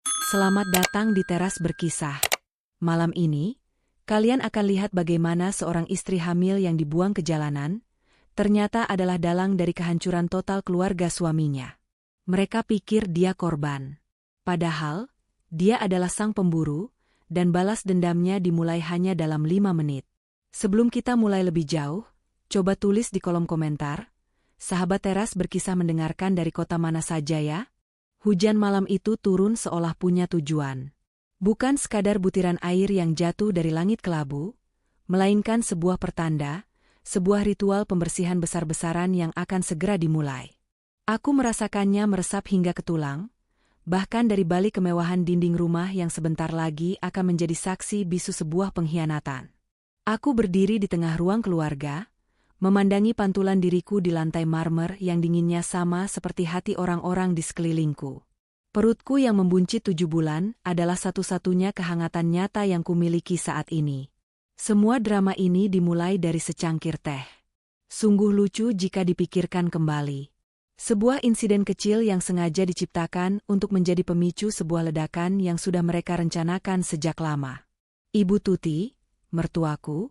Selamat datang di teras berkisah. Malam ini, kalian akan lihat bagaimana seorang istri hamil yang dibuang ke jalanan, ternyata adalah dalang dari kehancuran total keluarga suaminya. Mereka pikir dia korban. Padahal, dia adalah sang pemburu, dan balas dendamnya dimulai hanya dalam 5 menit. Sebelum kita mulai lebih jauh, coba tulis di kolom komentar, sahabat teras berkisah mendengarkan dari kota mana saja ya? Hujan malam itu turun seolah punya tujuan. Bukan sekadar butiran air yang jatuh dari langit kelabu, melainkan sebuah pertanda, sebuah ritual pembersihan besar-besaran yang akan segera dimulai. Aku merasakannya meresap hingga ke tulang, bahkan dari balik kemewahan dinding rumah yang sebentar lagi akan menjadi saksi bisu sebuah pengkhianatan. Aku berdiri di tengah ruang keluarga, memandangi pantulan diriku di lantai marmer yang dinginnya sama seperti hati orang-orang di sekelilingku. Perutku yang membuncit 7 bulan adalah satu-satunya kehangatan nyata yang kumiliki saat ini. Semua drama ini dimulai dari secangkir teh. Sungguh lucu jika dipikirkan kembali. Sebuah insiden kecil yang sengaja diciptakan untuk menjadi pemicu sebuah ledakan yang sudah mereka rencanakan sejak lama. Ibu Tuti, mertuaku,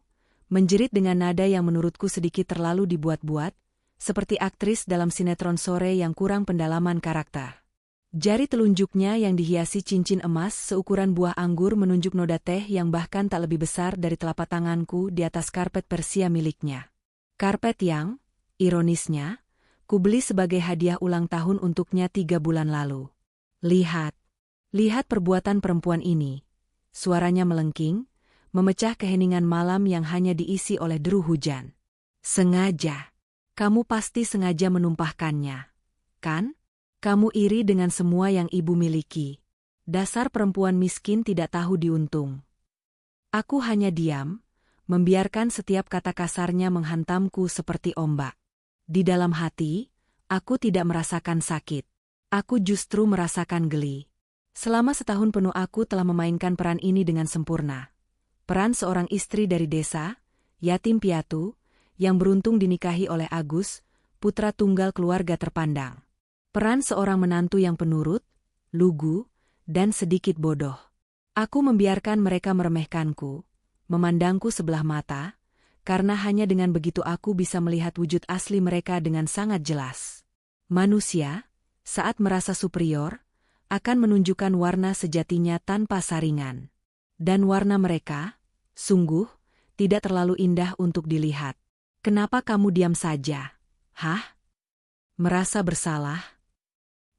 menjerit dengan nada yang menurutku sedikit terlalu dibuat-buat, seperti aktris dalam sinetron sore yang kurang pendalaman karakter. Jari telunjuknya yang dihiasi cincin emas seukuran buah anggur menunjuk noda teh yang bahkan tak lebih besar dari telapak tanganku di atas karpet Persia miliknya. Karpet yang, ironisnya, kubeli sebagai hadiah ulang tahun untuknya 3 bulan lalu. Lihat perbuatan perempuan ini. Suaranya melengking, memecah keheningan malam yang hanya diisi oleh deru hujan. Sengaja. Kamu pasti sengaja menumpahkannya. Kan? Kamu iri dengan semua yang ibu miliki. Dasar perempuan miskin tidak tahu diuntung. Aku hanya diam, membiarkan setiap kata kasarnya menghantamku seperti ombak. Di dalam hati, aku tidak merasakan sakit. Aku justru merasakan geli. Selama setahun penuh aku telah memainkan peran ini dengan sempurna. Peran seorang istri dari desa, yatim piatu, yang beruntung dinikahi oleh Agus, putra tunggal keluarga terpandang. Peran seorang menantu yang penurut, lugu, dan sedikit bodoh. Aku membiarkan mereka meremehkanku, memandangku sebelah mata, karena hanya dengan begitu aku bisa melihat wujud asli mereka dengan sangat jelas. Manusia, saat merasa superior, akan menunjukkan warna sejatinya tanpa saringan. Dan warna mereka, sungguh, tidak terlalu indah untuk dilihat. Kenapa kamu diam saja? Hah? Merasa bersalah?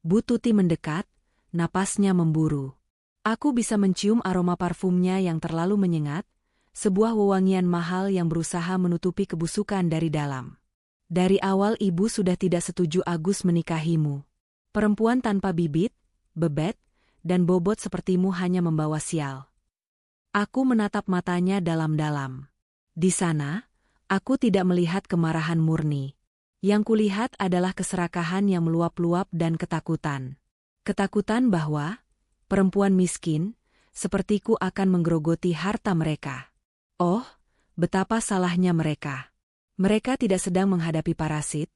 Bu Tuti mendekat, napasnya memburu. Aku bisa mencium aroma parfumnya yang terlalu menyengat, sebuah wewangian mahal yang berusaha menutupi kebusukan dari dalam. Dari awal ibu sudah tidak setuju Agus menikahimu. Perempuan tanpa bibit, bebet, dan bobot sepertimu hanya membawa sial. Aku menatap matanya dalam-dalam. Di sana, aku tidak melihat kemarahan murni. Yang kulihat adalah keserakahan yang meluap-luap dan ketakutan. Ketakutan bahwa perempuan miskin, sepertiku akan menggerogoti harta mereka. Oh, betapa salahnya mereka. Mereka tidak sedang menghadapi parasit,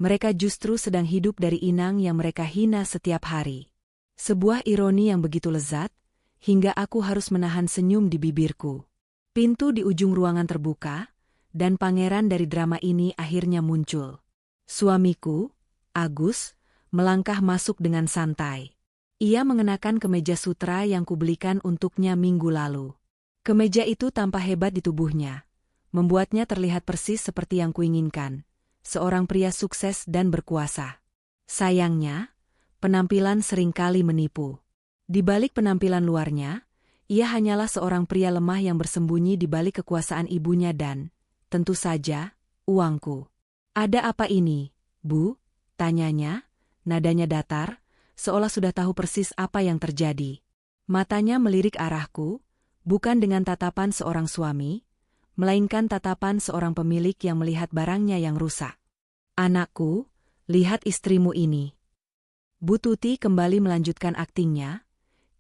mereka justru sedang hidup dari inang yang mereka hina setiap hari. Sebuah ironi yang begitu lezat, hingga aku harus menahan senyum di bibirku. Pintu di ujung ruangan terbuka, dan pangeran dari drama ini akhirnya muncul. Suamiku, Agus, melangkah masuk dengan santai. Ia mengenakan kemeja sutra yang kubelikan untuknya minggu lalu. Kemeja itu tampak hebat di tubuhnya, membuatnya terlihat persis seperti yang kuinginkan, seorang pria sukses dan berkuasa. Sayangnya, penampilan seringkali menipu. Di balik penampilan luarnya, ia hanyalah seorang pria lemah yang bersembunyi di balik kekuasaan ibunya dan, tentu saja, uangku. Ada apa ini, Bu? Tanyanya, nadanya datar, seolah sudah tahu persis apa yang terjadi. Matanya melirik arahku, bukan dengan tatapan seorang suami, melainkan tatapan seorang pemilik yang melihat barangnya yang rusak. Anakku, lihat istrimu ini. Bu Tuti kembali melanjutkan aktingnya,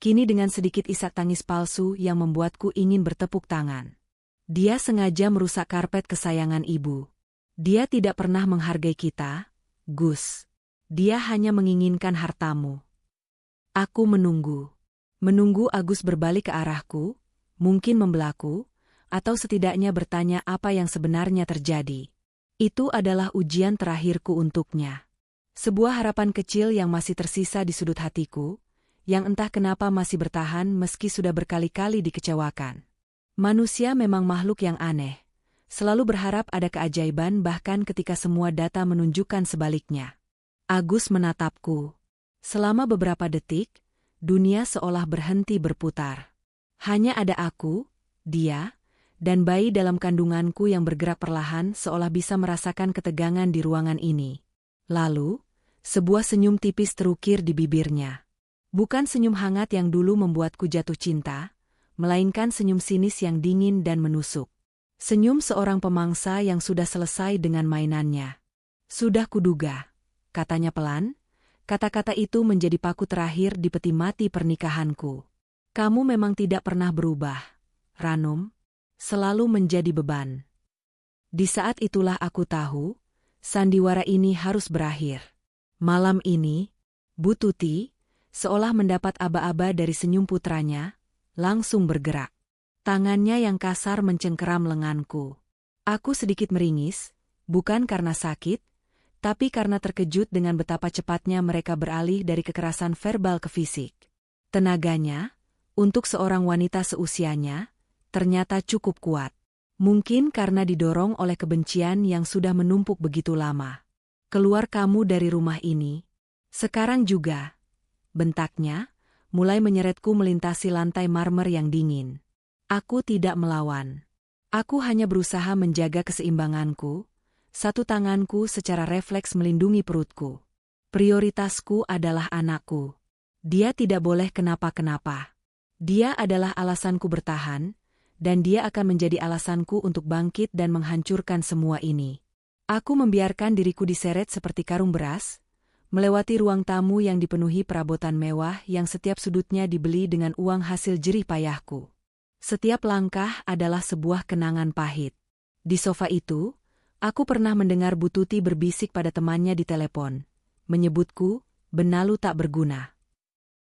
kini dengan sedikit isak tangis palsu yang membuatku ingin bertepuk tangan. Dia sengaja merusak karpet kesayangan ibu. Dia tidak pernah menghargai kita, Gus. Dia hanya menginginkan hartamu. Aku menunggu. Menunggu Agus berbalik ke arahku, mungkin membelaku, atau setidaknya bertanya apa yang sebenarnya terjadi. Itu adalah ujian terakhirku untuknya. Sebuah harapan kecil yang masih tersisa di sudut hatiku, yang entah kenapa masih bertahan meski sudah berkali-kali dikecewakan. Manusia memang makhluk yang aneh. Selalu berharap ada keajaiban bahkan ketika semua data menunjukkan sebaliknya. Agus menatapku. Selama beberapa detik, dunia seolah berhenti berputar. Hanya ada aku, dia, dan bayi dalam kandunganku yang bergerak perlahan seolah bisa merasakan ketegangan di ruangan ini. Lalu, sebuah senyum tipis terukir di bibirnya. Bukan senyum hangat yang dulu membuatku jatuh cinta, melainkan senyum sinis yang dingin dan menusuk. Senyum seorang pemangsa yang sudah selesai dengan mainannya. Sudah kuduga, katanya pelan. Kata-kata itu menjadi paku terakhir di peti mati pernikahanku. Kamu memang tidak pernah berubah, Ranum. Selalu menjadi beban. Di saat itulah aku tahu, sandiwara ini harus berakhir. Malam ini, Bu Tuti, seolah mendapat aba-aba dari senyum putranya, langsung bergerak. Tangannya yang kasar mencengkeram lenganku. Aku sedikit meringis, bukan karena sakit, tapi karena terkejut dengan betapa cepatnya mereka beralih dari kekerasan verbal ke fisik. Tenaganya, untuk seorang wanita seusianya, ternyata cukup kuat. Mungkin karena didorong oleh kebencian yang sudah menumpuk begitu lama. Keluar kamu dari rumah ini. Sekarang juga. Bentaknya, mulai menyeretku melintasi lantai marmer yang dingin. Aku tidak melawan. Aku hanya berusaha menjaga keseimbanganku. Satu tanganku secara refleks melindungi perutku. Prioritasku adalah anakku. Dia tidak boleh kenapa-kenapa. Dia adalah alasanku bertahan, dan dia akan menjadi alasanku untuk bangkit dan menghancurkan semua ini. Aku membiarkan diriku diseret seperti karung beras, melewati ruang tamu yang dipenuhi perabotan mewah yang setiap sudutnya dibeli dengan uang hasil jerih payahku. Setiap langkah adalah sebuah kenangan pahit. Di sofa itu, aku pernah mendengar Bu Tuti berbisik pada temannya di telepon, menyebutku, benalu tak berguna.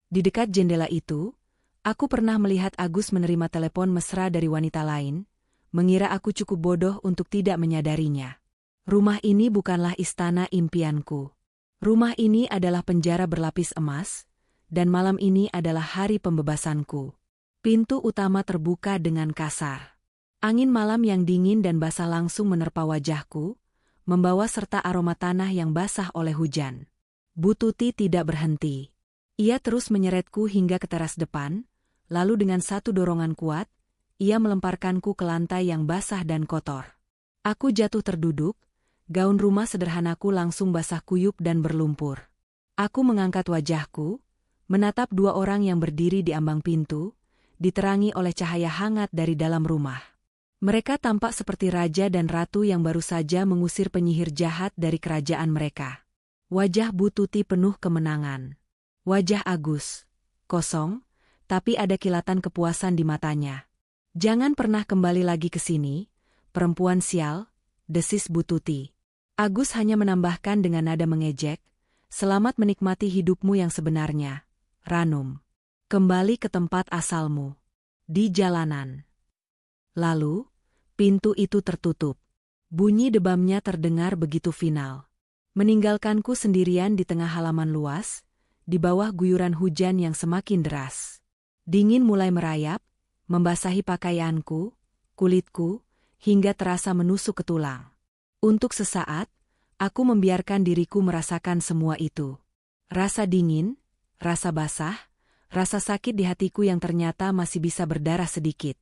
Di dekat jendela itu, aku pernah melihat Agus menerima telepon mesra dari wanita lain, mengira aku cukup bodoh untuk tidak menyadarinya. Rumah ini bukanlah istana impianku. Rumah ini adalah penjara berlapis emas, dan malam ini adalah hari pembebasanku. Pintu utama terbuka dengan kasar. Angin malam yang dingin dan basah langsung menerpa wajahku, membawa serta aroma tanah yang basah oleh hujan. Bu Tuti tidak berhenti. Ia terus menyeretku hingga ke teras depan, lalu dengan satu dorongan kuat, ia melemparkanku ke lantai yang basah dan kotor. Aku jatuh terduduk, gaun rumah sederhanaku langsung basah kuyup dan berlumpur. Aku mengangkat wajahku, menatap dua orang yang berdiri di ambang pintu, diterangi oleh cahaya hangat dari dalam rumah. Mereka tampak seperti raja dan ratu yang baru saja mengusir penyihir jahat dari kerajaan mereka. Wajah Bu Tuti penuh kemenangan. Wajah Agus, kosong, tapi ada kilatan kepuasan di matanya. Jangan pernah kembali lagi ke sini, perempuan sial, desis Bu Tuti. Agus hanya menambahkan dengan nada mengejek, selamat menikmati hidupmu yang sebenarnya, Ranum. Kembali ke tempat asalmu. Di jalanan. Lalu, pintu itu tertutup. Bunyi debamnya terdengar begitu final. Meninggalkanku sendirian di tengah halaman luas, di bawah guyuran hujan yang semakin deras. Dingin mulai merayap, membasahi pakaianku, kulitku, hingga terasa menusuk ke tulang. Untuk sesaat, aku membiarkan diriku merasakan semua itu. Rasa dingin, rasa basah, rasa sakit di hatiku yang ternyata masih bisa berdarah sedikit.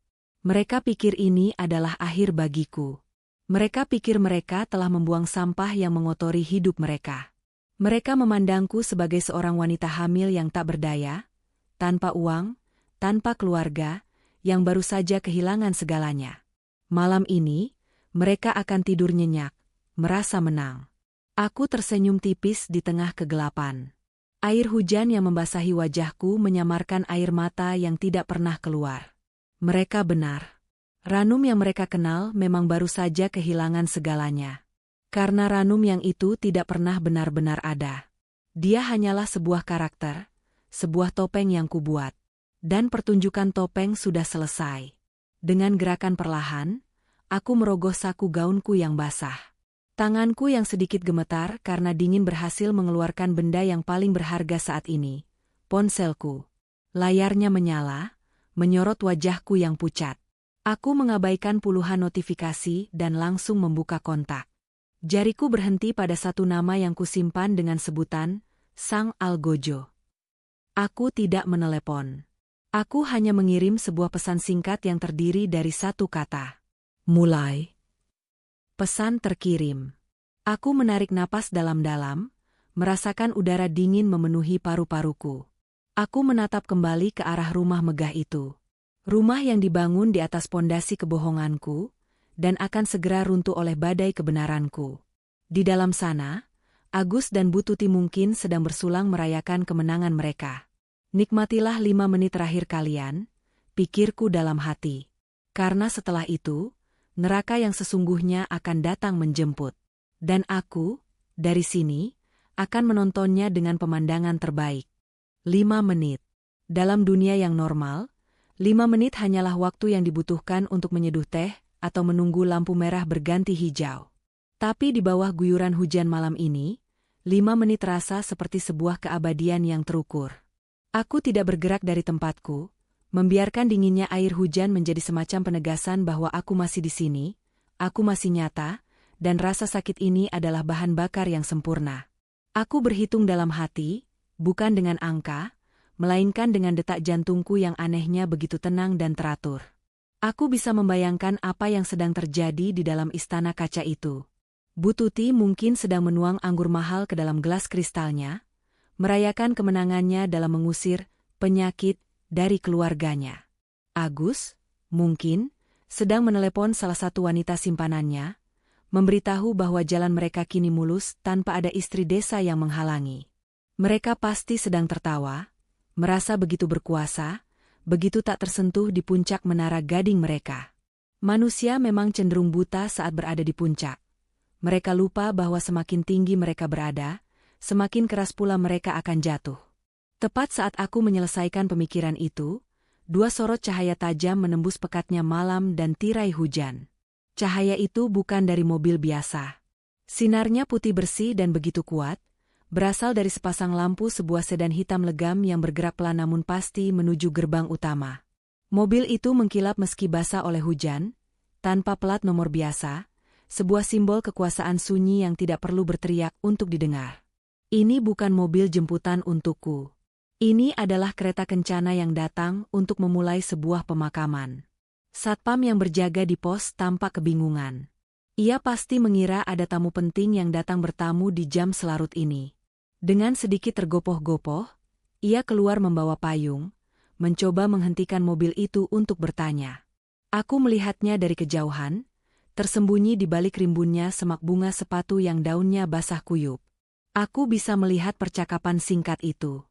Mereka pikir ini adalah akhir bagiku. Mereka pikir mereka telah membuang sampah yang mengotori hidup mereka. Mereka memandangku sebagai seorang wanita hamil yang tak berdaya, tanpa uang, tanpa keluarga, yang baru saja kehilangan segalanya. Malam ini, mereka akan tidur nyenyak, merasa menang. Aku tersenyum tipis di tengah kegelapan. Air hujan yang membasahi wajahku menyamarkan air mata yang tidak pernah keluar. Mereka benar. Ranum yang mereka kenal memang baru saja kehilangan segalanya. Karena Ranum yang itu tidak pernah benar-benar ada. Dia hanyalah sebuah karakter, sebuah topeng yang kubuat. Dan pertunjukan topeng sudah selesai. Dengan gerakan perlahan, aku merogoh saku gaunku yang basah. Tanganku yang sedikit gemetar karena dingin berhasil mengeluarkan benda yang paling berharga saat ini, ponselku. Layarnya menyala, menyorot wajahku yang pucat. Aku mengabaikan puluhan notifikasi dan langsung membuka kontak. Jariku berhenti pada satu nama yang kusimpan dengan sebutan, Sang Algojo. Aku tidak menelepon. Aku hanya mengirim sebuah pesan singkat yang terdiri dari satu kata. Mulai. Pesan terkirim. Aku menarik napas dalam-dalam, merasakan udara dingin memenuhi paru-paruku. Aku menatap kembali ke arah rumah megah itu. Rumah yang dibangun di atas pondasi kebohonganku, dan akan segera runtuh oleh badai kebenaranku. Di dalam sana, Agus dan Bu Tuti mungkin sedang bersulang merayakan kemenangan mereka. Nikmatilah 5 menit terakhir kalian, pikirku dalam hati. Karena setelah itu, neraka yang sesungguhnya akan datang menjemput. Dan aku, dari sini, akan menontonnya dengan pemandangan terbaik. 5 menit. Dalam dunia yang normal, 5 menit hanyalah waktu yang dibutuhkan untuk menyeduh teh atau menunggu lampu merah berganti hijau. Tapi di bawah guyuran hujan malam ini, 5 menit terasa seperti sebuah keabadian yang terukur. Aku tidak bergerak dari tempatku, membiarkan dinginnya air hujan menjadi semacam penegasan bahwa aku masih di sini, aku masih nyata, dan rasa sakit ini adalah bahan bakar yang sempurna. Aku berhitung dalam hati, bukan dengan angka, melainkan dengan detak jantungku yang anehnya begitu tenang dan teratur. Aku bisa membayangkan apa yang sedang terjadi di dalam istana kaca itu. Bu Tuti mungkin sedang menuang anggur mahal ke dalam gelas kristalnya, merayakan kemenangannya dalam mengusir penyakit dari keluarganya. Agus, mungkin, sedang menelepon salah satu wanita simpanannya, memberitahu bahwa jalan mereka kini mulus tanpa ada istri desa yang menghalangi. Mereka pasti sedang tertawa, merasa begitu berkuasa, begitu tak tersentuh di puncak menara gading mereka. Manusia memang cenderung buta saat berada di puncak. Mereka lupa bahwa semakin tinggi mereka berada, semakin keras pula mereka akan jatuh. Tepat saat aku menyelesaikan pemikiran itu, 2 sorot cahaya tajam menembus pekatnya malam dan tirai hujan. Cahaya itu bukan dari mobil biasa. Sinarnya putih bersih dan begitu kuat, berasal dari sepasang lampu sebuah sedan hitam legam yang bergerak pelan namun pasti menuju gerbang utama. Mobil itu mengkilap meski basah oleh hujan, tanpa plat nomor biasa, sebuah simbol kekuasaan sunyi yang tidak perlu berteriak untuk didengar. Ini bukan mobil jemputan untukku. Ini adalah kereta kencana yang datang untuk memulai sebuah pemakaman. Satpam yang berjaga di pos tampak kebingungan. Ia pasti mengira ada tamu penting yang datang bertamu di jam selarut ini. Dengan sedikit tergopoh-gopoh, ia keluar membawa payung, mencoba menghentikan mobil itu untuk bertanya. Aku melihatnya dari kejauhan, tersembunyi di balik rimbunnya semak bunga sepatu yang daunnya basah kuyup. Aku bisa melihat percakapan singkat itu.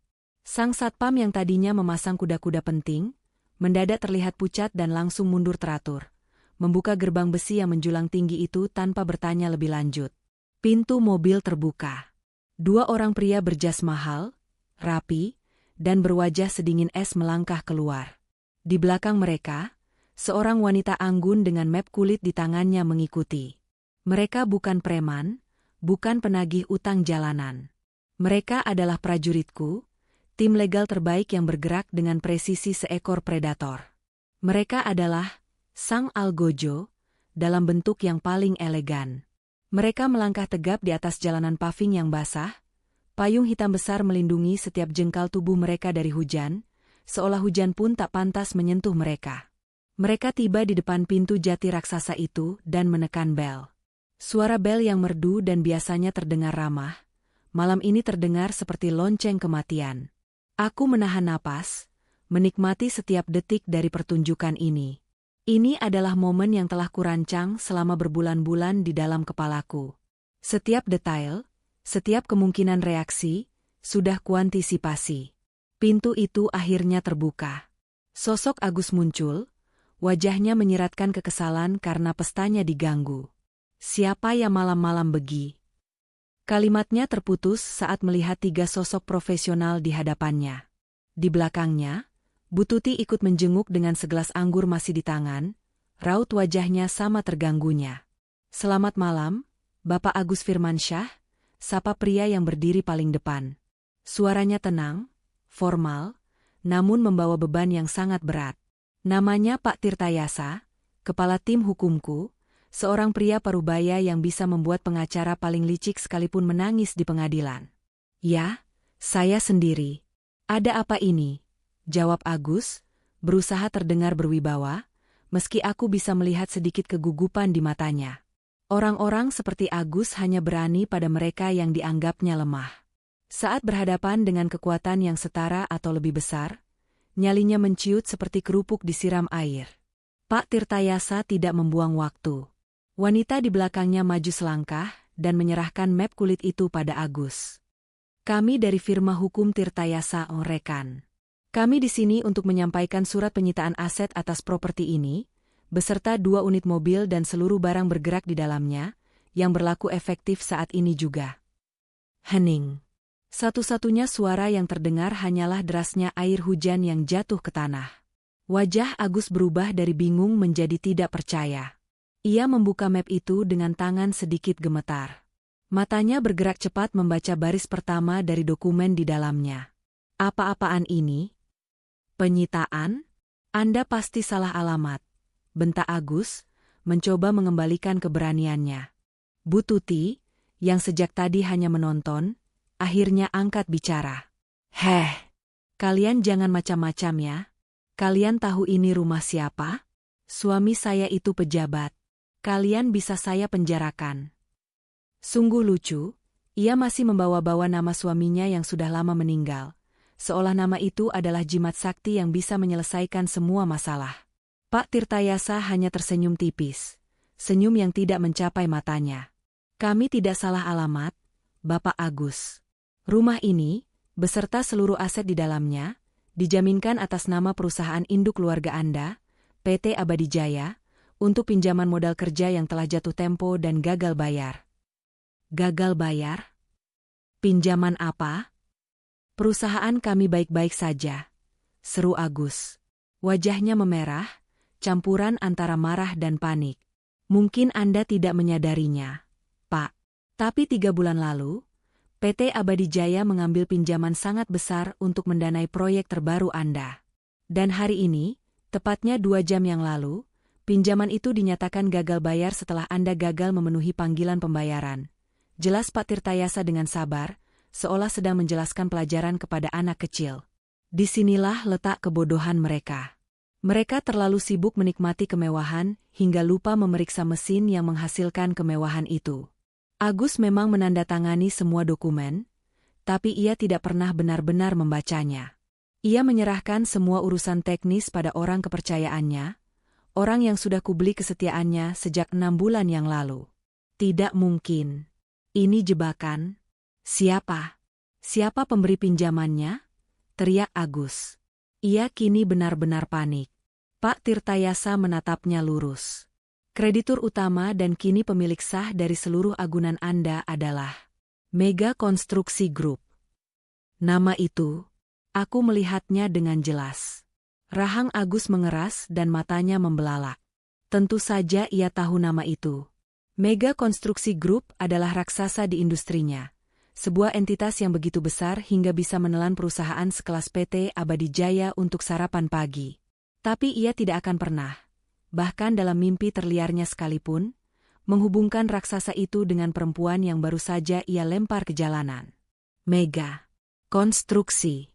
Sang satpam yang tadinya memasang kuda-kuda penting, mendadak terlihat pucat dan langsung mundur teratur, membuka gerbang besi yang menjulang tinggi itu tanpa bertanya lebih lanjut. Pintu mobil terbuka. 2 orang pria berjas mahal, rapi, dan berwajah sedingin es melangkah keluar. Di belakang mereka, seorang wanita anggun dengan map kulit di tangannya mengikuti. Mereka bukan preman, bukan penagih utang jalanan. Mereka adalah prajuritku, tim legal terbaik yang bergerak dengan presisi seekor predator. Mereka adalah Sang Algojo, dalam bentuk yang paling elegan. Mereka melangkah tegap di atas jalanan paving yang basah, payung hitam besar melindungi setiap jengkal tubuh mereka dari hujan, seolah hujan pun tak pantas menyentuh mereka. Mereka tiba di depan pintu jati raksasa itu dan menekan bel. Suara bel yang merdu dan biasanya terdengar ramah, malam ini terdengar seperti lonceng kematian. Aku menahan napas, menikmati setiap detik dari pertunjukan ini. Ini adalah momen yang telah kurancang selama berbulan-bulan di dalam kepalaku. Setiap detail, setiap kemungkinan reaksi, sudah kuantisipasi. Pintu itu akhirnya terbuka. Sosok Agus muncul, wajahnya menyiratkan kekesalan karena pestanya diganggu. Siapa yang malam-malam begi? Kalimatnya terputus saat melihat 3 sosok profesional di hadapannya. Di belakangnya, Bu Tuti ikut menjenguk dengan segelas anggur masih di tangan, raut wajahnya sama terganggunya. "Selamat malam, Bapak Agus Firmansyah," sapa pria yang berdiri paling depan. Suaranya tenang, formal, namun membawa beban yang sangat berat. Namanya Pak Tirtayasa, kepala tim hukumku, seorang pria parubaya yang bisa membuat pengacara paling licik sekalipun menangis di pengadilan. "Ya, saya sendiri." "Ada apa ini?" jawab Agus, berusaha terdengar berwibawa, meski aku bisa melihat sedikit kegugupan di matanya. Orang-orang seperti Agus hanya berani pada mereka yang dianggapnya lemah. Saat berhadapan dengan kekuatan yang setara atau lebih besar, nyalinya menciut seperti kerupuk disiram air. Pak Tirtayasa tidak membuang waktu. Wanita di belakangnya maju selangkah dan menyerahkan map kulit itu pada Agus. "Kami dari firma hukum Tirtayasa Rekan. Kami di sini untuk menyampaikan surat penyitaan aset atas properti ini, beserta 2 unit mobil dan seluruh barang bergerak di dalamnya, yang berlaku efektif saat ini juga." Hening. Satu-satunya suara yang terdengar hanyalah derasnya air hujan yang jatuh ke tanah. Wajah Agus berubah dari bingung menjadi tidak percaya. Ia membuka map itu dengan tangan sedikit gemetar. Matanya bergerak cepat membaca baris pertama dari dokumen di dalamnya. "Apa-apaan ini? Penyitaan? Anda pasti salah alamat," bentak Agus, mencoba mengembalikan keberaniannya. Bu Tuti, yang sejak tadi hanya menonton, akhirnya angkat bicara. Kalian jangan macam-macam ya. Kalian tahu ini rumah siapa? Suami saya itu pejabat. Kalian bisa saya penjarakan." Sungguh lucu, ia masih membawa-bawa nama suaminya yang sudah lama meninggal, seolah nama itu adalah jimat sakti yang bisa menyelesaikan semua masalah. Pak Tirtayasa hanya tersenyum tipis, senyum yang tidak mencapai matanya. "Kami tidak salah alamat, Bapak Agus. Rumah ini, beserta seluruh aset di dalamnya, dijaminkan atas nama perusahaan induk keluarga Anda, PT Abadi Jaya, untuk pinjaman modal kerja yang telah jatuh tempo dan gagal bayar." "Gagal bayar? Pinjaman apa?" "Perusahaan kami baik-baik saja," seru Agus. Wajahnya memerah, campuran antara marah dan panik. "Mungkin Anda tidak menyadarinya, Pak. Tapi 3 bulan lalu, PT Abadi Jaya mengambil pinjaman sangat besar untuk mendanai proyek terbaru Anda. Dan hari ini, tepatnya 2 jam yang lalu, pinjaman itu dinyatakan gagal bayar setelah Anda gagal memenuhi panggilan pembayaran." Jelas Pak Tirtayasa dengan sabar, seolah sedang menjelaskan pelajaran kepada anak kecil. Disinilah letak kebodohan mereka. Mereka terlalu sibuk menikmati kemewahan hingga lupa memeriksa mesin yang menghasilkan kemewahan itu. Agus memang menandatangani semua dokumen, tapi ia tidak pernah benar-benar membacanya. Ia menyerahkan semua urusan teknis pada orang kepercayaannya, orang yang sudah kubeli kesetiaannya sejak 6 bulan yang lalu. "Tidak mungkin. Ini jebakan. Siapa? Siapa pemberi pinjamannya?" teriak Agus. Ia kini benar-benar panik. Pak Tirtayasa menatapnya lurus. "Kreditur utama dan kini pemilik sah dari seluruh agunan Anda adalah Mega Konstruksi Group." Nama itu, aku melihatnya dengan jelas. Rahang Agus mengeras dan matanya membelalak. Tentu saja ia tahu nama itu. Mega Konstruksi Group adalah raksasa di industrinya. Sebuah entitas yang begitu besar hingga bisa menelan perusahaan sekelas PT Abadi Jaya untuk sarapan pagi. Tapi ia tidak akan pernah, bahkan dalam mimpi terliarnya sekalipun, menghubungkan raksasa itu dengan perempuan yang baru saja ia lempar ke jalanan. Mega Konstruksi.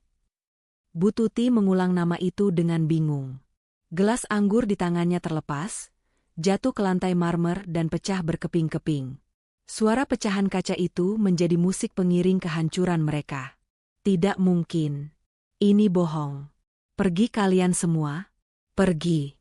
Bu Tuti mengulang nama itu dengan bingung. Gelas anggur di tangannya terlepas, jatuh ke lantai marmer dan pecah berkeping-keping. Suara pecahan kaca itu menjadi musik pengiring kehancuran mereka. "Tidak mungkin. Ini bohong. Pergi kalian semua. Pergi."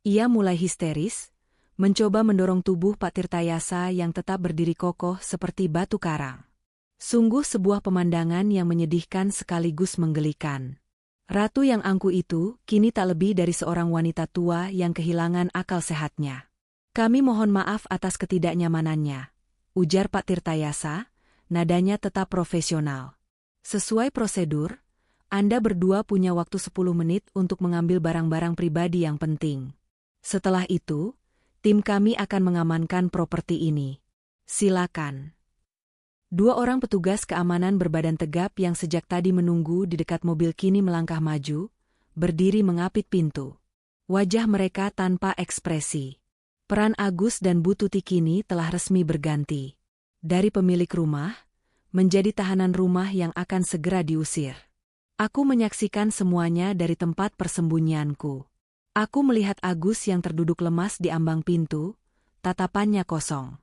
Ia mulai histeris, mencoba mendorong tubuh Pak Tirtayasa yang tetap berdiri kokoh seperti batu karang. Sungguh sebuah pemandangan yang menyedihkan sekaligus menggelikan. Ratu yang angkuh itu kini tak lebih dari seorang wanita tua yang kehilangan akal sehatnya. "Kami mohon maaf atas ketidaknyamanannya," ujar Pak Tirtayasa, nadanya tetap profesional. "Sesuai prosedur, Anda berdua punya waktu 10 menit untuk mengambil barang-barang pribadi yang penting. Setelah itu, tim kami akan mengamankan properti ini. Silakan. 2 orang petugas keamanan berbadan tegap yang sejak tadi menunggu di dekat mobil kini melangkah maju, berdiri mengapit pintu. Wajah mereka tanpa ekspresi. Peran Agus dan Bu Tuti kini telah resmi berganti. Dari pemilik rumah, menjadi tahanan rumah yang akan segera diusir. Aku menyaksikan semuanya dari tempat persembunyianku. Aku melihat Agus yang terduduk lemas di ambang pintu, tatapannya kosong.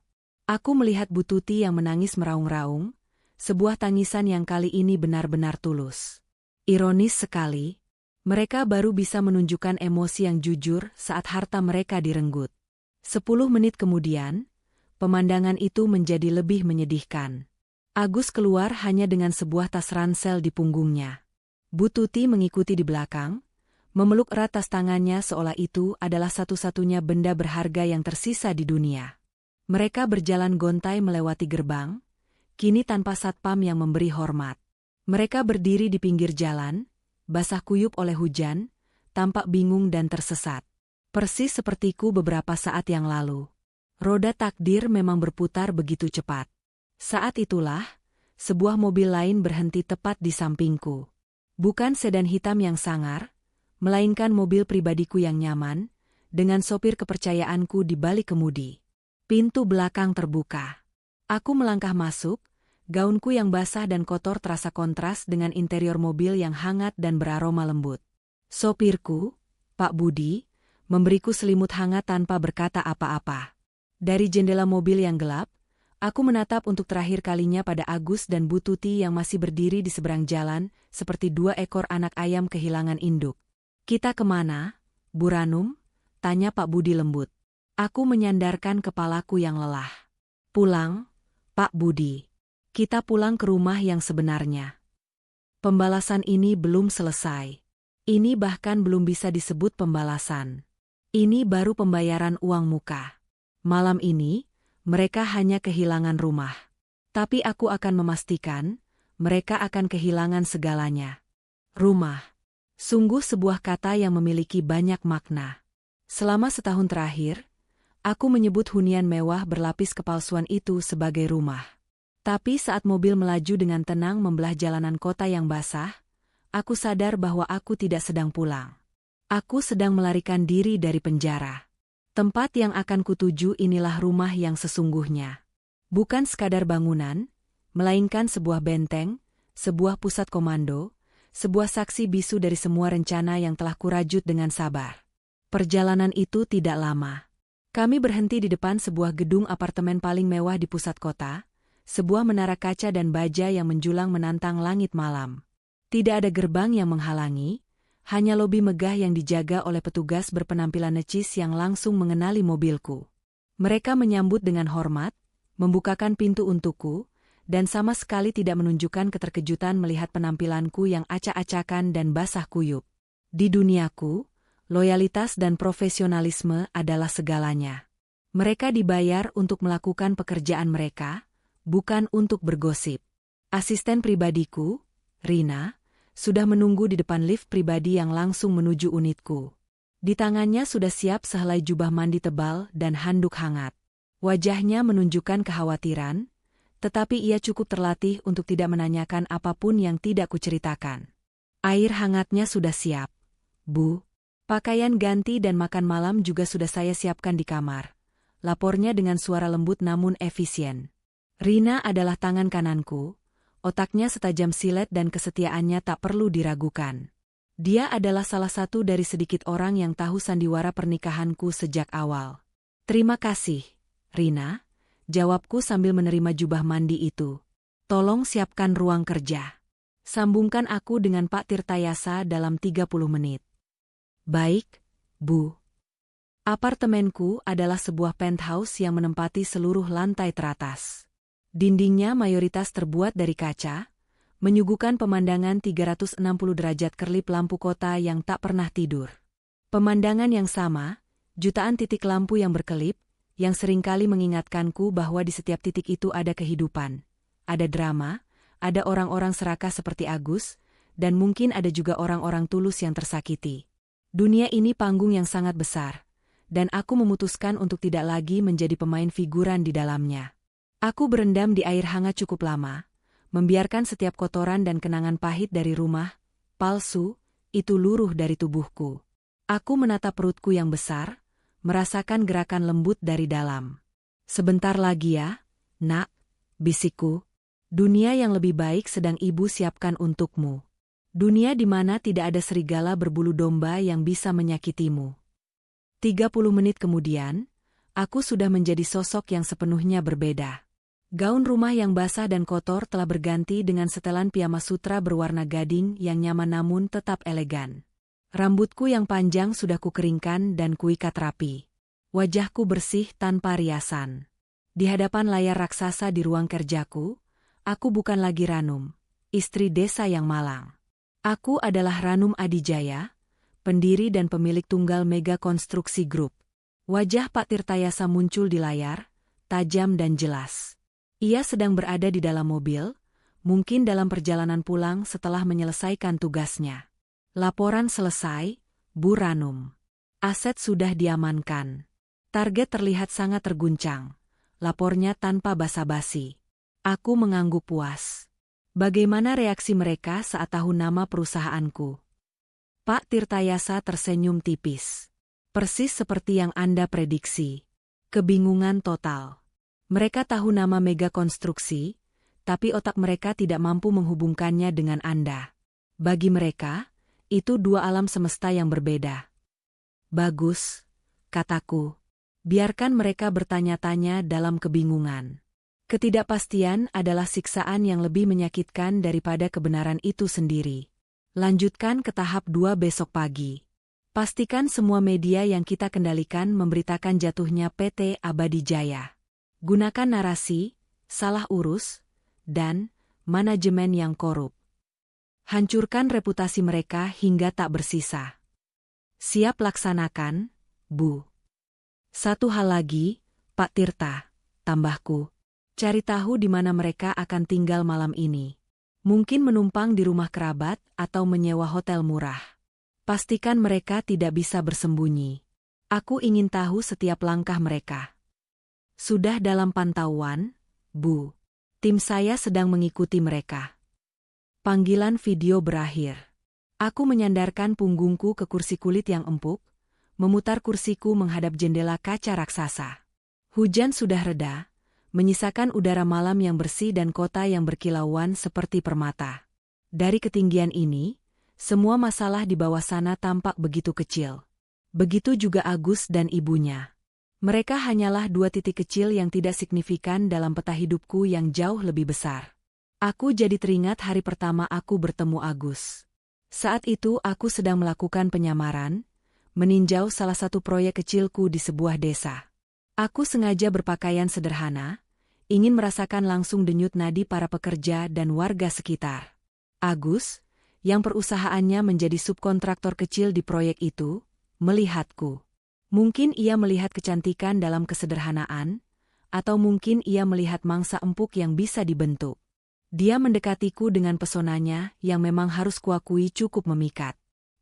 Aku melihat Bu Tuti yang menangis meraung-raung, sebuah tangisan yang kali ini benar-benar tulus. Ironis sekali, mereka baru bisa menunjukkan emosi yang jujur saat harta mereka direnggut. 10 menit kemudian, pemandangan itu menjadi lebih menyedihkan. Agus keluar hanya dengan sebuah tas ransel di punggungnya. Bu Tuti mengikuti di belakang, memeluk erat tas tangannya seolah itu adalah satu-satunya benda berharga yang tersisa di dunia. Mereka berjalan gontai melewati gerbang, kini tanpa satpam yang memberi hormat. Mereka berdiri di pinggir jalan, basah kuyup oleh hujan, tampak bingung dan tersesat. Persis sepertiku beberapa saat yang lalu. Roda takdir memang berputar begitu cepat. Saat itulah, sebuah mobil lain berhenti tepat di sampingku. Bukan sedan hitam yang sangar, melainkan mobil pribadiku yang nyaman, dengan sopir kepercayaanku di balik kemudi. Pintu belakang terbuka. Aku melangkah masuk, gaunku yang basah dan kotor terasa kontras dengan interior mobil yang hangat dan beraroma lembut. Sopirku, Pak Budi, memberiku selimut hangat tanpa berkata apa-apa. Dari jendela mobil yang gelap, aku menatap untuk terakhir kalinya pada Agus dan Bu Tuti yang masih berdiri di seberang jalan, seperti 2 ekor anak ayam kehilangan induk. "Kita kemana, Bu Ranum?" tanya Pak Budi lembut. Aku menyandarkan kepalaku yang lelah. "Pulang, Pak Budi. Kita pulang ke rumah yang sebenarnya." Pembalasan ini belum selesai. Ini bahkan belum bisa disebut pembalasan. Ini baru pembayaran uang muka. Malam ini, mereka hanya kehilangan rumah. Tapi aku akan memastikan, mereka akan kehilangan segalanya. Rumah. Sungguh sebuah kata yang memiliki banyak makna. Selama setahun terakhir, aku menyebut hunian mewah berlapis kepalsuan itu sebagai rumah. Tapi saat mobil melaju dengan tenang membelah jalanan kota yang basah, aku sadar bahwa aku tidak sedang pulang. Aku sedang melarikan diri dari penjara. Tempat yang akan kutuju inilah rumah yang sesungguhnya. Bukan sekadar bangunan, melainkan sebuah benteng, sebuah pusat komando, sebuah saksi bisu dari semua rencana yang telah kurajut dengan sabar. Perjalanan itu tidak lama. Kami berhenti di depan sebuah gedung apartemen paling mewah di pusat kota, sebuah menara kaca dan baja yang menjulang menantang langit malam. Tidak ada gerbang yang menghalangi, hanya lobi megah yang dijaga oleh petugas berpenampilan necis yang langsung mengenali mobilku. Mereka menyambut dengan hormat, membukakan pintu untukku, dan sama sekali tidak menunjukkan keterkejutan melihat penampilanku yang acak-acakan dan basah kuyup. Di duniaku, loyalitas dan profesionalisme adalah segalanya. Mereka dibayar untuk melakukan pekerjaan mereka, bukan untuk bergosip. Asisten pribadiku, Rina, sudah menunggu di depan lift pribadi yang langsung menuju unitku. Di tangannya sudah siap sehelai jubah mandi tebal dan handuk hangat. Wajahnya menunjukkan kekhawatiran, tetapi ia cukup terlatih untuk tidak menanyakan apapun yang tidak kuceritakan. Air hangatnya sudah siap, Bu. Pakaian ganti dan makan malam juga sudah saya siapkan di kamar. Lapornya dengan suara lembut namun efisien. Rina adalah tangan kananku, otaknya setajam silet dan kesetiaannya tak perlu diragukan. Dia adalah salah satu dari sedikit orang yang tahu sandiwara pernikahanku sejak awal. "Terima kasih, Rina," jawabku sambil menerima jubah mandi itu. "Tolong siapkan ruang kerja. Sambungkan aku dengan Pak Tirtayasa dalam 30 menit. "Baik, Bu." Apartemenku adalah sebuah penthouse yang menempati seluruh lantai teratas. Dindingnya mayoritas terbuat dari kaca, menyuguhkan pemandangan 360 derajat kerlip lampu kota yang tak pernah tidur. Pemandangan yang sama, jutaan titik lampu yang berkelip, yang seringkali mengingatkanku bahwa di setiap titik itu ada kehidupan, ada drama, ada orang-orang serakah seperti Agus, dan mungkin ada juga orang-orang tulus yang tersakiti. Dunia ini panggung yang sangat besar, dan aku memutuskan untuk tidak lagi menjadi pemain figuran di dalamnya. Aku berendam di air hangat cukup lama, membiarkan setiap kotoran dan kenangan pahit dari rumah palsu itu luruh dari tubuhku. Aku menatap perutku yang besar, merasakan gerakan lembut dari dalam. Sebentar lagi ya, nak, bisikku. Dunia yang lebih baik sedang ibu siapkan untukmu. Dunia di mana tidak ada serigala berbulu domba yang bisa menyakitimu. 30 menit kemudian, aku sudah menjadi sosok yang sepenuhnya berbeda. Gaun rumah yang basah dan kotor telah berganti dengan setelan piyama sutra berwarna gading yang nyaman namun tetap elegan. Rambutku yang panjang sudah kukeringkan dan kuikat rapi. Wajahku bersih tanpa riasan. Di hadapan layar raksasa di ruang kerjaku, aku bukan lagi Ranum, istri desa yang malang. Aku adalah Ranum Adijaya, pendiri dan pemilik tunggal Mega Konstruksi Group. Wajah Pak Tirtayasa muncul di layar, tajam dan jelas. Ia sedang berada di dalam mobil, mungkin dalam perjalanan pulang setelah menyelesaikan tugasnya. Laporan selesai, Bu Ranum. Aset sudah diamankan. Target terlihat sangat terguncang. Lapornya tanpa basa-basi. Aku mengangguk puas. Bagaimana reaksi mereka saat tahu nama perusahaanku? Pak Tirtayasa tersenyum tipis. Persis seperti yang Anda prediksi. Kebingungan total. Mereka tahu nama Mega Konstruksi, tapi otak mereka tidak mampu menghubungkannya dengan Anda. Bagi mereka, itu dua alam semesta yang berbeda. Bagus, kataku. Biarkan mereka bertanya-tanya dalam kebingungan. Ketidakpastian adalah siksaan yang lebih menyakitkan daripada kebenaran itu sendiri. Lanjutkan ke tahap 2 besok pagi. Pastikan semua media yang kita kendalikan memberitakan jatuhnya PT Abadi Jaya. Gunakan narasi, salah urus, dan manajemen yang korup. Hancurkan reputasi mereka hingga tak bersisa. Siap laksanakan, Bu. Satu hal lagi, Pak Tirta, tambahku. Cari tahu di mana mereka akan tinggal malam ini. Mungkin menumpang di rumah kerabat atau menyewa hotel murah. Pastikan mereka tidak bisa bersembunyi. Aku ingin tahu setiap langkah mereka. Sudah dalam pantauan, Bu. Tim saya sedang mengikuti mereka. Panggilan video berakhir. Aku menyandarkan punggungku ke kursi kulit yang empuk, memutar kursiku menghadap jendela kaca raksasa. Hujan sudah reda, menyisakan udara malam yang bersih dan kota yang berkilauan seperti permata. Dari ketinggian ini, semua masalah di bawah sana tampak begitu kecil. Begitu juga Agus dan ibunya. Mereka hanyalah dua titik kecil yang tidak signifikan dalam peta hidupku yang jauh lebih besar. Aku jadi teringat hari pertama aku bertemu Agus. Saat itu aku sedang melakukan penyamaran, meninjau salah satu proyek kecilku di sebuah desa. Aku sengaja berpakaian sederhana, ingin merasakan langsung denyut nadi para pekerja dan warga sekitar. Agus, yang perusahaannya menjadi subkontraktor kecil di proyek itu, melihatku. Mungkin ia melihat kecantikan dalam kesederhanaan, atau mungkin ia melihat mangsa empuk yang bisa dibentuk. Dia mendekatiku dengan pesonanya yang memang harus kuakui cukup memikat.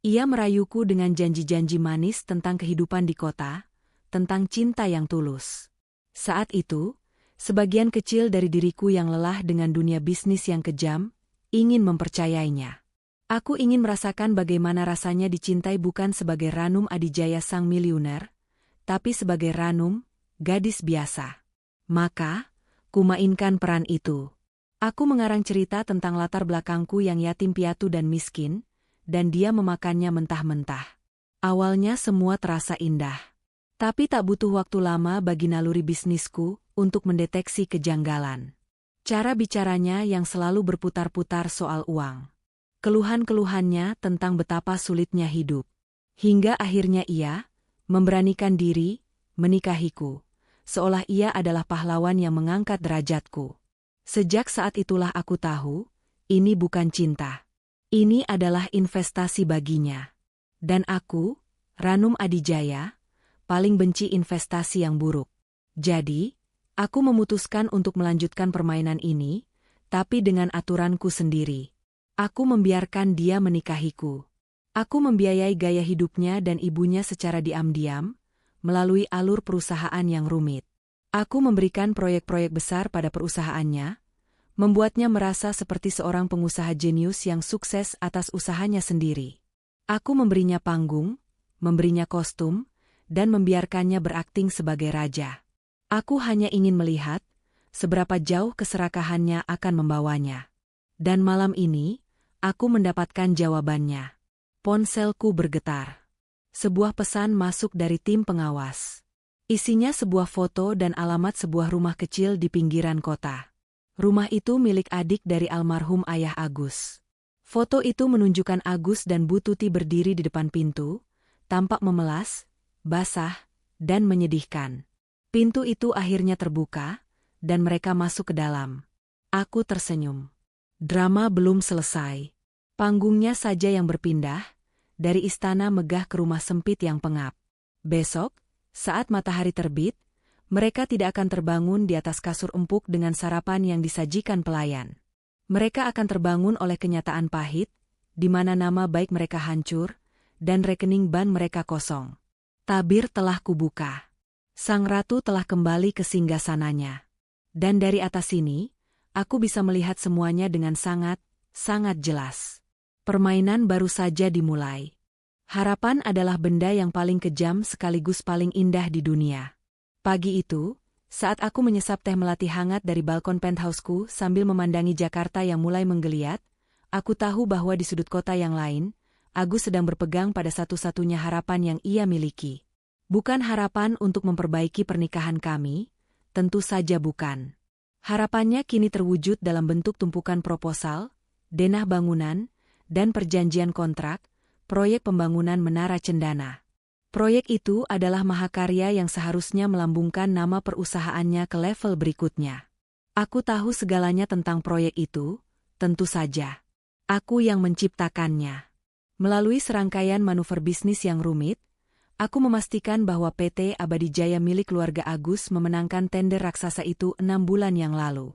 Ia merayuku dengan janji-janji manis tentang kehidupan di kota, tentang cinta yang tulus. Saat itu, sebagian kecil dari diriku yang lelah dengan dunia bisnis yang kejam, ingin mempercayainya. Aku ingin merasakan bagaimana rasanya dicintai bukan sebagai Ranum Adijaya sang miliuner, tapi sebagai Ranum, gadis biasa. Maka, kumainkan peran itu. Aku mengarang cerita tentang latar belakangku yang yatim piatu dan miskin, dan dia memakannya mentah-mentah. Awalnya semua terasa indah. Tapi tak butuh waktu lama bagi naluri bisnisku untuk mendeteksi kejanggalan. Cara bicaranya yang selalu berputar-putar soal uang. Keluhan-keluhannya tentang betapa sulitnya hidup. Hingga akhirnya ia memberanikan diri menikahiku, seolah ia adalah pahlawan yang mengangkat derajatku. Sejak saat itulah aku tahu, ini bukan cinta. Ini adalah investasi baginya. Dan aku, Ranum Adijaya, paling benci investasi yang buruk. Jadi, aku memutuskan untuk melanjutkan permainan ini, tapi dengan aturanku sendiri. Aku membiarkan dia menikahiku. Aku membiayai gaya hidupnya dan ibunya secara diam-diam, melalui alur perusahaan yang rumit. Aku memberikan proyek-proyek besar pada perusahaannya, membuatnya merasa seperti seorang pengusaha jenius yang sukses atas usahanya sendiri. Aku memberinya panggung, memberinya kostum, dan membiarkannya berakting sebagai raja. Aku hanya ingin melihat seberapa jauh keserakahannya akan membawanya. Dan malam ini, aku mendapatkan jawabannya. Ponselku bergetar. Sebuah pesan masuk dari tim pengawas. Isinya sebuah foto dan alamat sebuah rumah kecil di pinggiran kota. Rumah itu milik adik dari almarhum ayah Agus. Foto itu menunjukkan Agus dan Bu Tuti berdiri di depan pintu, tampak memelas, basah, dan menyedihkan. Pintu itu akhirnya terbuka, dan mereka masuk ke dalam. Aku tersenyum. Drama belum selesai. Panggungnya saja yang berpindah, dari istana megah ke rumah sempit yang pengap. Besok, saat matahari terbit, mereka tidak akan terbangun di atas kasur empuk dengan sarapan yang disajikan pelayan. Mereka akan terbangun oleh kenyataan pahit, di mana nama baik mereka hancur, dan rekening ban mereka kosong. Tabir telah kubuka. Sang ratu telah kembali ke singgasananya. Dan dari atas sini, aku bisa melihat semuanya dengan sangat jelas. Permainan baru saja dimulai. Harapan adalah benda yang paling kejam sekaligus paling indah di dunia. Pagi itu, saat aku menyesap teh melati hangat dari balkon penthouseku sambil memandangi Jakarta yang mulai menggeliat, aku tahu bahwa di sudut kota yang lain, Agus sedang berpegang pada satu-satunya harapan yang ia miliki. Bukan harapan untuk memperbaiki pernikahan kami, tentu saja bukan. Harapannya kini terwujud dalam bentuk tumpukan proposal, denah bangunan, dan perjanjian kontrak, proyek pembangunan Menara Cendana. Proyek itu adalah mahakarya yang seharusnya melambungkan nama perusahaannya ke level berikutnya. Aku tahu segalanya tentang proyek itu, tentu saja. Aku yang menciptakannya. Melalui serangkaian manuver bisnis yang rumit, aku memastikan bahwa PT Abadi Jaya milik keluarga Agus memenangkan tender raksasa itu 6 bulan yang lalu.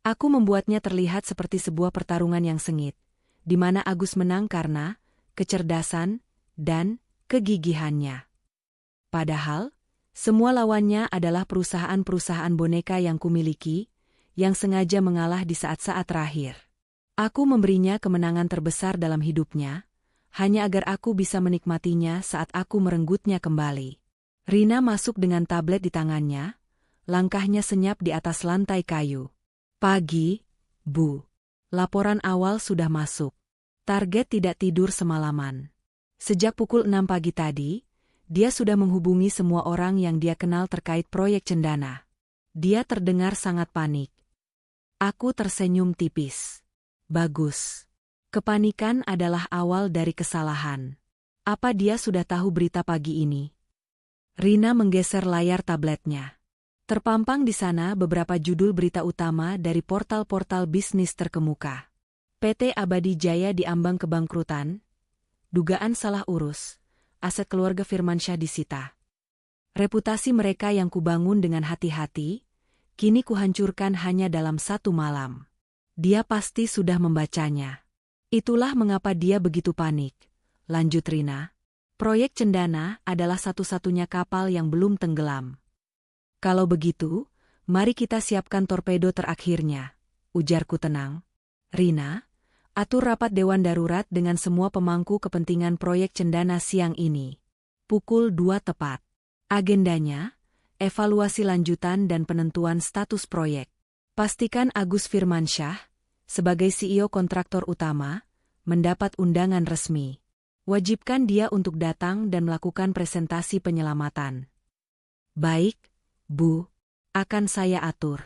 Aku membuatnya terlihat seperti sebuah pertarungan yang sengit, di mana Agus menang karena kecerdasan dan kegigihannya. Padahal, semua lawannya adalah perusahaan-perusahaan boneka yang kumiliki, yang sengaja mengalah di saat-saat terakhir. Aku memberinya kemenangan terbesar dalam hidupnya, hanya agar aku bisa menikmatinya saat aku merenggutnya kembali. Rina masuk dengan tablet di tangannya, langkahnya senyap di atas lantai kayu. Pagi, Bu. Laporan awal sudah masuk. Target tidak tidur semalaman. Sejak pukul 6 pagi tadi, dia sudah menghubungi semua orang yang dia kenal terkait proyek Cendana. Dia terdengar sangat panik. Aku tersenyum tipis. Bagus. Kepanikan adalah awal dari kesalahan. Apa dia sudah tahu berita pagi ini? Rina menggeser layar tabletnya. Terpampang di sana beberapa judul berita utama dari portal-portal bisnis terkemuka. PT Abadi Jaya diambang kebangkrutan, dugaan salah urus, aset keluarga Firmansyah disita. Reputasi mereka yang kubangun dengan hati-hati, kini kuhancurkan hanya dalam 1 malam. Dia pasti sudah membacanya. Itulah mengapa dia begitu panik, lanjut Rina. Proyek Cendana adalah satu-satunya kapal yang belum tenggelam. Kalau begitu, mari kita siapkan torpedo terakhirnya, ujarku tenang. Rina, atur rapat Dewan Darurat dengan semua pemangku kepentingan proyek Cendana siang ini. Pukul 2 tepat. Agendanya, evaluasi lanjutan dan penentuan status proyek. Pastikan Agus Firmansyah, sebagai CEO kontraktor utama, mendapat undangan resmi. Wajibkan dia untuk datang dan melakukan presentasi penyelamatan. Baik, Bu, akan saya atur.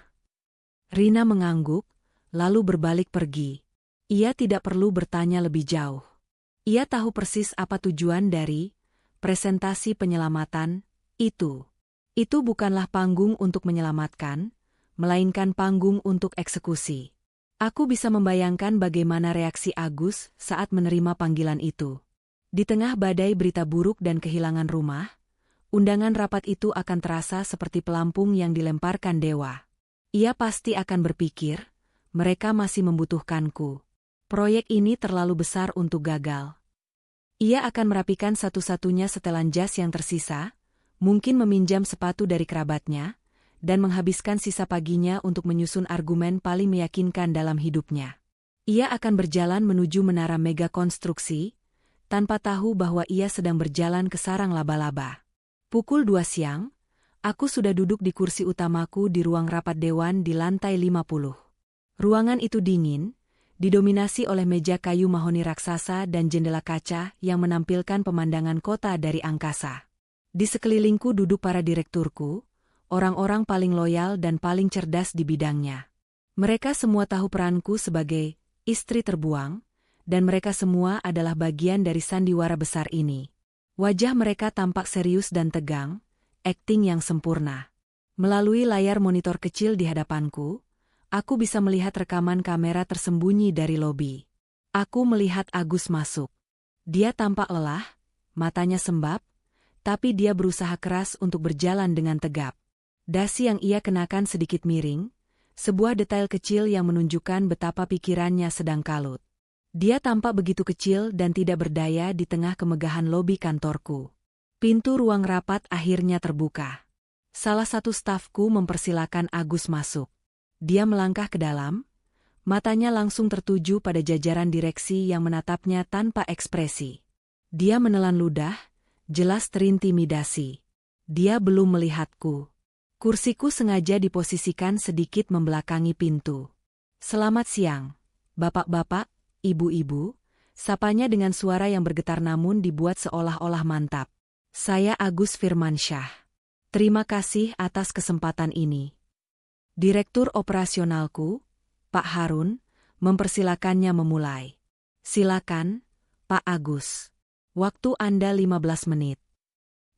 Rina mengangguk, lalu berbalik pergi. Ia tidak perlu bertanya lebih jauh. Ia tahu persis apa tujuan dari presentasi penyelamatan itu. Itu bukanlah panggung untuk menyelamatkan, melainkan panggung untuk eksekusi. Aku bisa membayangkan bagaimana reaksi Agus saat menerima panggilan itu. Di tengah badai berita buruk dan kehilangan rumah, undangan rapat itu akan terasa seperti pelampung yang dilemparkan dewa. Ia pasti akan berpikir, mereka masih membutuhkanku. Proyek ini terlalu besar untuk gagal. Ia akan merapikan satu-satunya setelan jas yang tersisa, mungkin meminjam sepatu dari kerabatnya, dan menghabiskan sisa paginya untuk menyusun argumen paling meyakinkan dalam hidupnya. Ia akan berjalan menuju menara mega konstruksi, tanpa tahu bahwa ia sedang berjalan ke sarang laba-laba. Pukul 2 siang, aku sudah duduk di kursi utamaku di ruang rapat dewan di lantai 50. Ruangan itu dingin, didominasi oleh meja kayu mahoni raksasa dan jendela kaca yang menampilkan pemandangan kota dari angkasa. Di sekelilingku duduk para direkturku, orang-orang paling loyal dan paling cerdas di bidangnya. Mereka semua tahu peranku sebagai istri terbuang, dan mereka semua adalah bagian dari sandiwara besar ini. Wajah mereka tampak serius dan tegang, akting yang sempurna. Melalui layar monitor kecil di hadapanku, aku bisa melihat rekaman kamera tersembunyi dari lobi. Aku melihat Agus masuk. Dia tampak lelah, matanya sembab, tapi dia berusaha keras untuk berjalan dengan tegap. Dasi yang ia kenakan sedikit miring, sebuah detail kecil yang menunjukkan betapa pikirannya sedang kalut. Dia tampak begitu kecil dan tidak berdaya di tengah kemegahan lobi kantorku. Pintu ruang rapat akhirnya terbuka. Salah satu stafku mempersilakan Agus masuk. Dia melangkah ke dalam, matanya langsung tertuju pada jajaran direksi yang menatapnya tanpa ekspresi. Dia menelan ludah, jelas terintimidasi. Dia belum melihatku. Kursiku sengaja diposisikan sedikit membelakangi pintu. "Selamat siang, bapak-bapak, ibu-ibu," sapanya dengan suara yang bergetar namun dibuat seolah-olah mantap. "Saya Agus Firmansyah. Terima kasih atas kesempatan ini." Direktur operasionalku, Pak Harun, mempersilakannya memulai. "Silakan, Pak Agus. Waktu Anda 15 menit."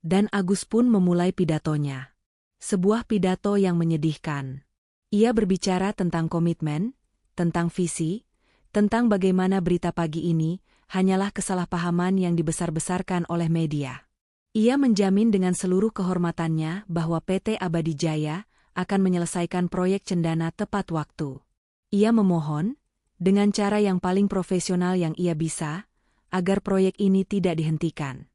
Dan Agus pun memulai pidatonya. Sebuah pidato yang menyedihkan. Ia berbicara tentang komitmen, tentang visi, tentang bagaimana berita pagi ini hanyalah kesalahpahaman yang dibesar-besarkan oleh media. Ia menjamin dengan seluruh kehormatannya bahwa PT Abadi Jaya akan menyelesaikan proyek Cendana tepat waktu. Ia memohon, dengan cara yang paling profesional yang ia bisa, agar proyek ini tidak dihentikan.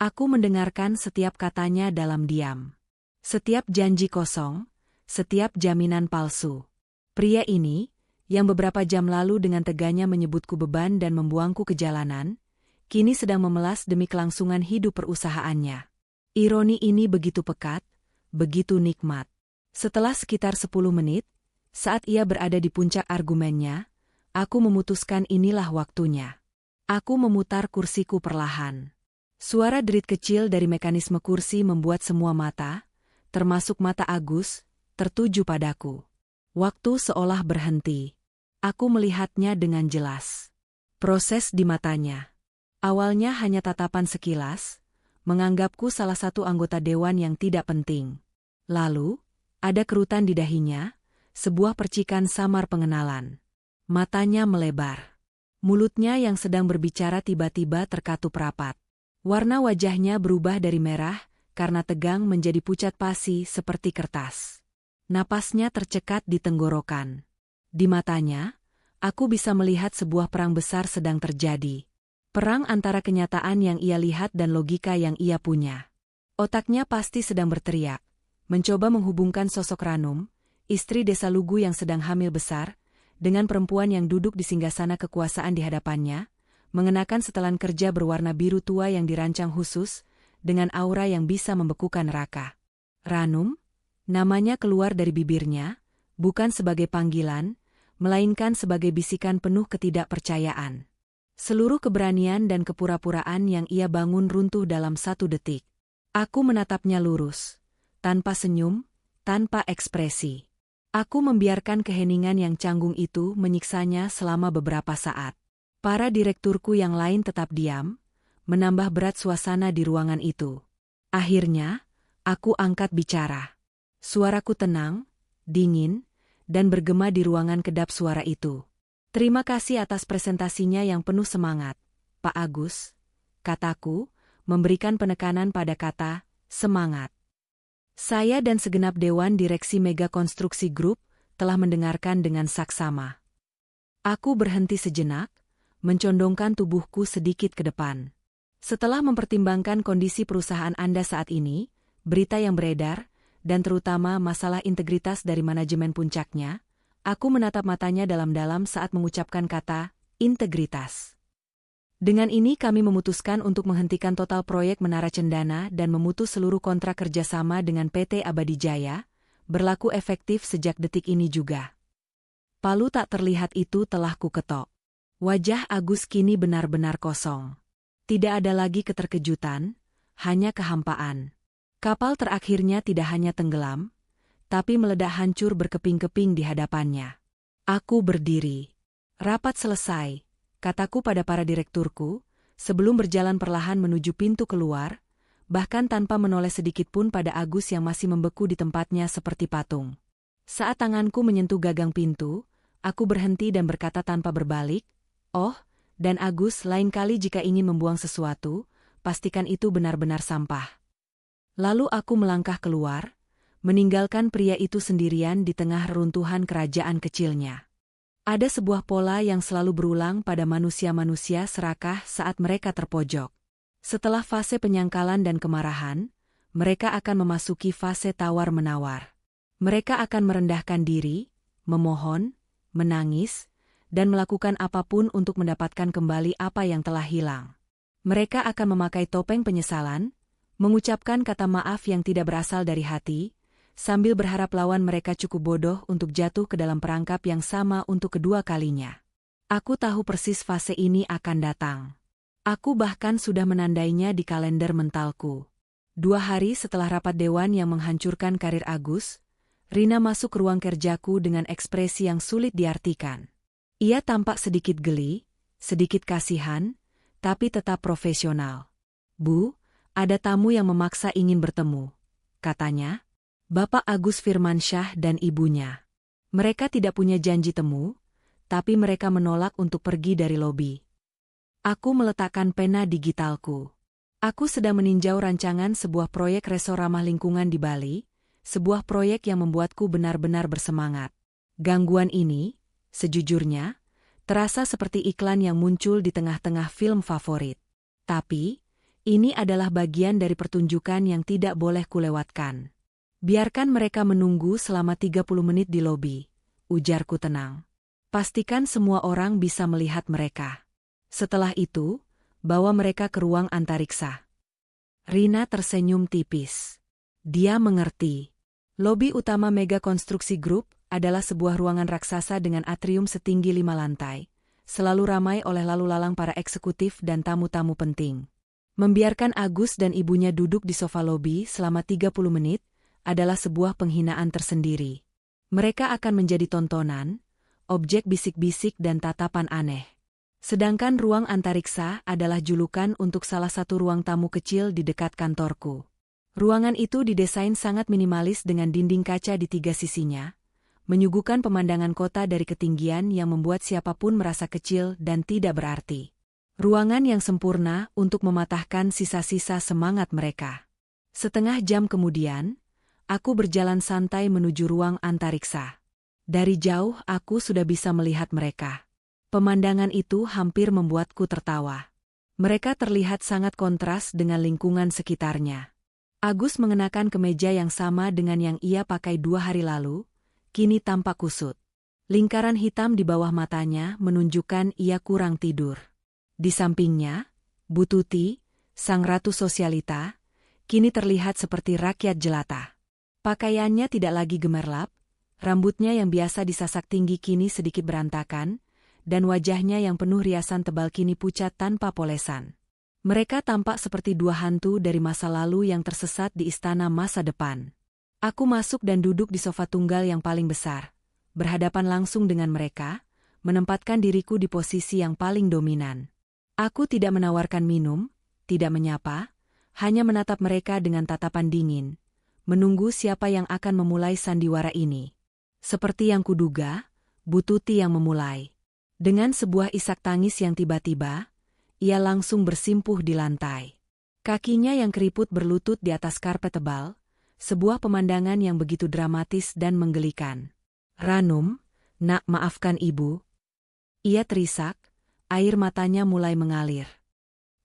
Aku mendengarkan setiap katanya dalam diam. Setiap janji kosong, setiap jaminan palsu. Pria ini, yang beberapa jam lalu dengan teganya menyebutku beban dan membuangku ke jalanan, kini sedang memelas demi kelangsungan hidup perusahaannya. Ironi ini begitu pekat, begitu nikmat. Setelah sekitar 10 menit, saat ia berada di puncak argumennya, aku memutuskan inilah waktunya. Aku memutar kursiku perlahan. Suara derit kecil dari mekanisme kursi membuat semua mata, termasuk mata Agus, tertuju padaku. Waktu seolah berhenti. Aku melihatnya dengan jelas. Proses di matanya. Awalnya hanya tatapan sekilas, menganggapku salah satu anggota dewan yang tidak penting. Lalu, ada kerutan di dahinya, sebuah percikan samar pengenalan. Matanya melebar. Mulutnya yang sedang berbicara tiba-tiba terkatup rapat. Warna wajahnya berubah dari merah, karena tegang menjadi pucat pasi seperti kertas. Napasnya tercekat di tenggorokan. Di matanya, aku bisa melihat sebuah perang besar sedang terjadi. Perang antara kenyataan yang ia lihat dan logika yang ia punya. Otaknya pasti sedang berteriak, mencoba menghubungkan sosok Ranum, istri desa Lugu yang sedang hamil besar, dengan perempuan yang duduk di singgasana kekuasaan di hadapannya, mengenakan setelan kerja berwarna biru tua yang dirancang khusus, dengan aura yang bisa membekukan neraka. Ranum, namanya keluar dari bibirnya, bukan sebagai panggilan, melainkan sebagai bisikan penuh ketidakpercayaan. Seluruh keberanian dan kepura-puraan yang ia bangun runtuh dalam 1 detik. Aku menatapnya lurus, tanpa senyum, tanpa ekspresi. Aku membiarkan keheningan yang canggung itu menyiksanya selama beberapa saat. Para direkturku yang lain tetap diam, menambah berat suasana di ruangan itu. Akhirnya, aku angkat bicara. Suaraku tenang, dingin, dan bergema di ruangan kedap suara itu. "Terima kasih atas presentasinya yang penuh semangat, Pak Agus," kataku, memberikan penekanan pada kata semangat. Saya dan segenap Dewan Direksi Mega Konstruksi Group telah mendengarkan dengan saksama. Aku berhenti sejenak, mencondongkan tubuhku sedikit ke depan. Setelah mempertimbangkan kondisi perusahaan Anda saat ini, berita yang beredar, dan terutama masalah integritas dari manajemen puncaknya, aku menatap matanya dalam-dalam saat mengucapkan kata, integritas. Dengan ini kami memutuskan untuk menghentikan total proyek Menara Cendana dan memutus seluruh kontrak kerjasama dengan PT Abadi Jaya, berlaku efektif sejak detik ini juga. Palu tak terlihat itu telah kuketok. Wajah Agus kini benar-benar kosong. Tidak ada lagi keterkejutan, hanya kehampaan. Kapal terakhirnya tidak hanya tenggelam, tapi meledak hancur berkeping-keping di hadapannya. Aku berdiri. Rapat selesai, kataku pada para direkturku, sebelum berjalan perlahan menuju pintu keluar, bahkan tanpa menoleh sedikitpun pada Agus yang masih membeku di tempatnya seperti patung. Saat tanganku menyentuh gagang pintu, aku berhenti dan berkata tanpa berbalik, "Oh, dan Agus, lain kali jika ingin membuang sesuatu, pastikan itu benar-benar sampah." Lalu aku melangkah keluar, meninggalkan pria itu sendirian di tengah reruntuhan kerajaan kecilnya. Ada sebuah pola yang selalu berulang pada manusia-manusia serakah saat mereka terpojok. Setelah fase penyangkalan dan kemarahan, mereka akan memasuki fase tawar-menawar. Mereka akan merendahkan diri, memohon, menangis, dan melakukan apapun untuk mendapatkan kembali apa yang telah hilang. Mereka akan memakai topeng penyesalan, mengucapkan kata maaf yang tidak berasal dari hati, sambil berharap lawan mereka cukup bodoh untuk jatuh ke dalam perangkap yang sama untuk kedua kalinya. Aku tahu persis fase ini akan datang. Aku bahkan sudah menandainya di kalender mentalku. 2 hari setelah rapat dewan yang menghancurkan karir Agus, Rina masuk ke ruang kerjaku dengan ekspresi yang sulit diartikan. Ia tampak sedikit geli, sedikit kasihan, tapi tetap profesional. "Bu, ada tamu yang memaksa ingin bertemu," katanya. "Bapak Agus Firmansyah dan ibunya. Mereka tidak punya janji temu, tapi mereka menolak untuk pergi dari lobi." Aku meletakkan pena digitalku. Aku sedang meninjau rancangan sebuah proyek resor ramah lingkungan di Bali, sebuah proyek yang membuatku benar-benar bersemangat. Gangguan ini, sejujurnya, terasa seperti iklan yang muncul di tengah-tengah film favorit. Tapi, ini adalah bagian dari pertunjukan yang tidak boleh kulewatkan. "Biarkan mereka menunggu selama 30 menit di lobi," ujarku tenang. "Pastikan semua orang bisa melihat mereka. Setelah itu, bawa mereka ke ruang antariksa." Rina tersenyum tipis. Dia mengerti. Lobi utama Mega Konstruksi Group adalah sebuah ruangan raksasa dengan atrium setinggi 5 lantai, selalu ramai oleh lalu lalang para eksekutif dan tamu-tamu penting. Membiarkan Agus dan ibunya duduk di sofa lobi selama 30 menit adalah sebuah penghinaan tersendiri. Mereka akan menjadi tontonan, objek bisik-bisik dan tatapan aneh. Sedangkan ruang antariksa adalah julukan untuk salah satu ruang tamu kecil di dekat kantorku. Ruangan itu didesain sangat minimalis dengan dinding kaca di 3 sisinya, menyuguhkan pemandangan kota dari ketinggian yang membuat siapapun merasa kecil dan tidak berarti. Ruangan yang sempurna untuk mematahkan sisa-sisa semangat mereka. Setengah jam kemudian, aku berjalan santai menuju ruang antariksa. Dari jauh aku sudah bisa melihat mereka. Pemandangan itu hampir membuatku tertawa. Mereka terlihat sangat kontras dengan lingkungan sekitarnya. Agus mengenakan kemeja yang sama dengan yang ia pakai 2 hari lalu, kini tampak kusut. Lingkaran hitam di bawah matanya menunjukkan ia kurang tidur. Di sampingnya, Bu Tuti, sang ratu sosialita, kini terlihat seperti rakyat jelata. Pakaiannya tidak lagi gemerlap, rambutnya yang biasa disasak tinggi kini sedikit berantakan, dan wajahnya yang penuh riasan tebal kini pucat tanpa polesan. Mereka tampak seperti 2 hantu dari masa lalu yang tersesat di istana masa depan. Aku masuk dan duduk di sofa tunggal yang paling besar, berhadapan langsung dengan mereka, menempatkan diriku di posisi yang paling dominan. Aku tidak menawarkan minum, tidak menyapa, hanya menatap mereka dengan tatapan dingin, menunggu siapa yang akan memulai sandiwara ini. Seperti yang kuduga, Bu Tuti yang memulai. Dengan sebuah isak tangis yang tiba-tiba, ia langsung bersimpuh di lantai. Kakinya yang keriput berlutut di atas karpet tebal, sebuah pemandangan yang begitu dramatis dan menggelikan. "Ranum, nak, maafkan ibu." Ia terisak, air matanya mulai mengalir.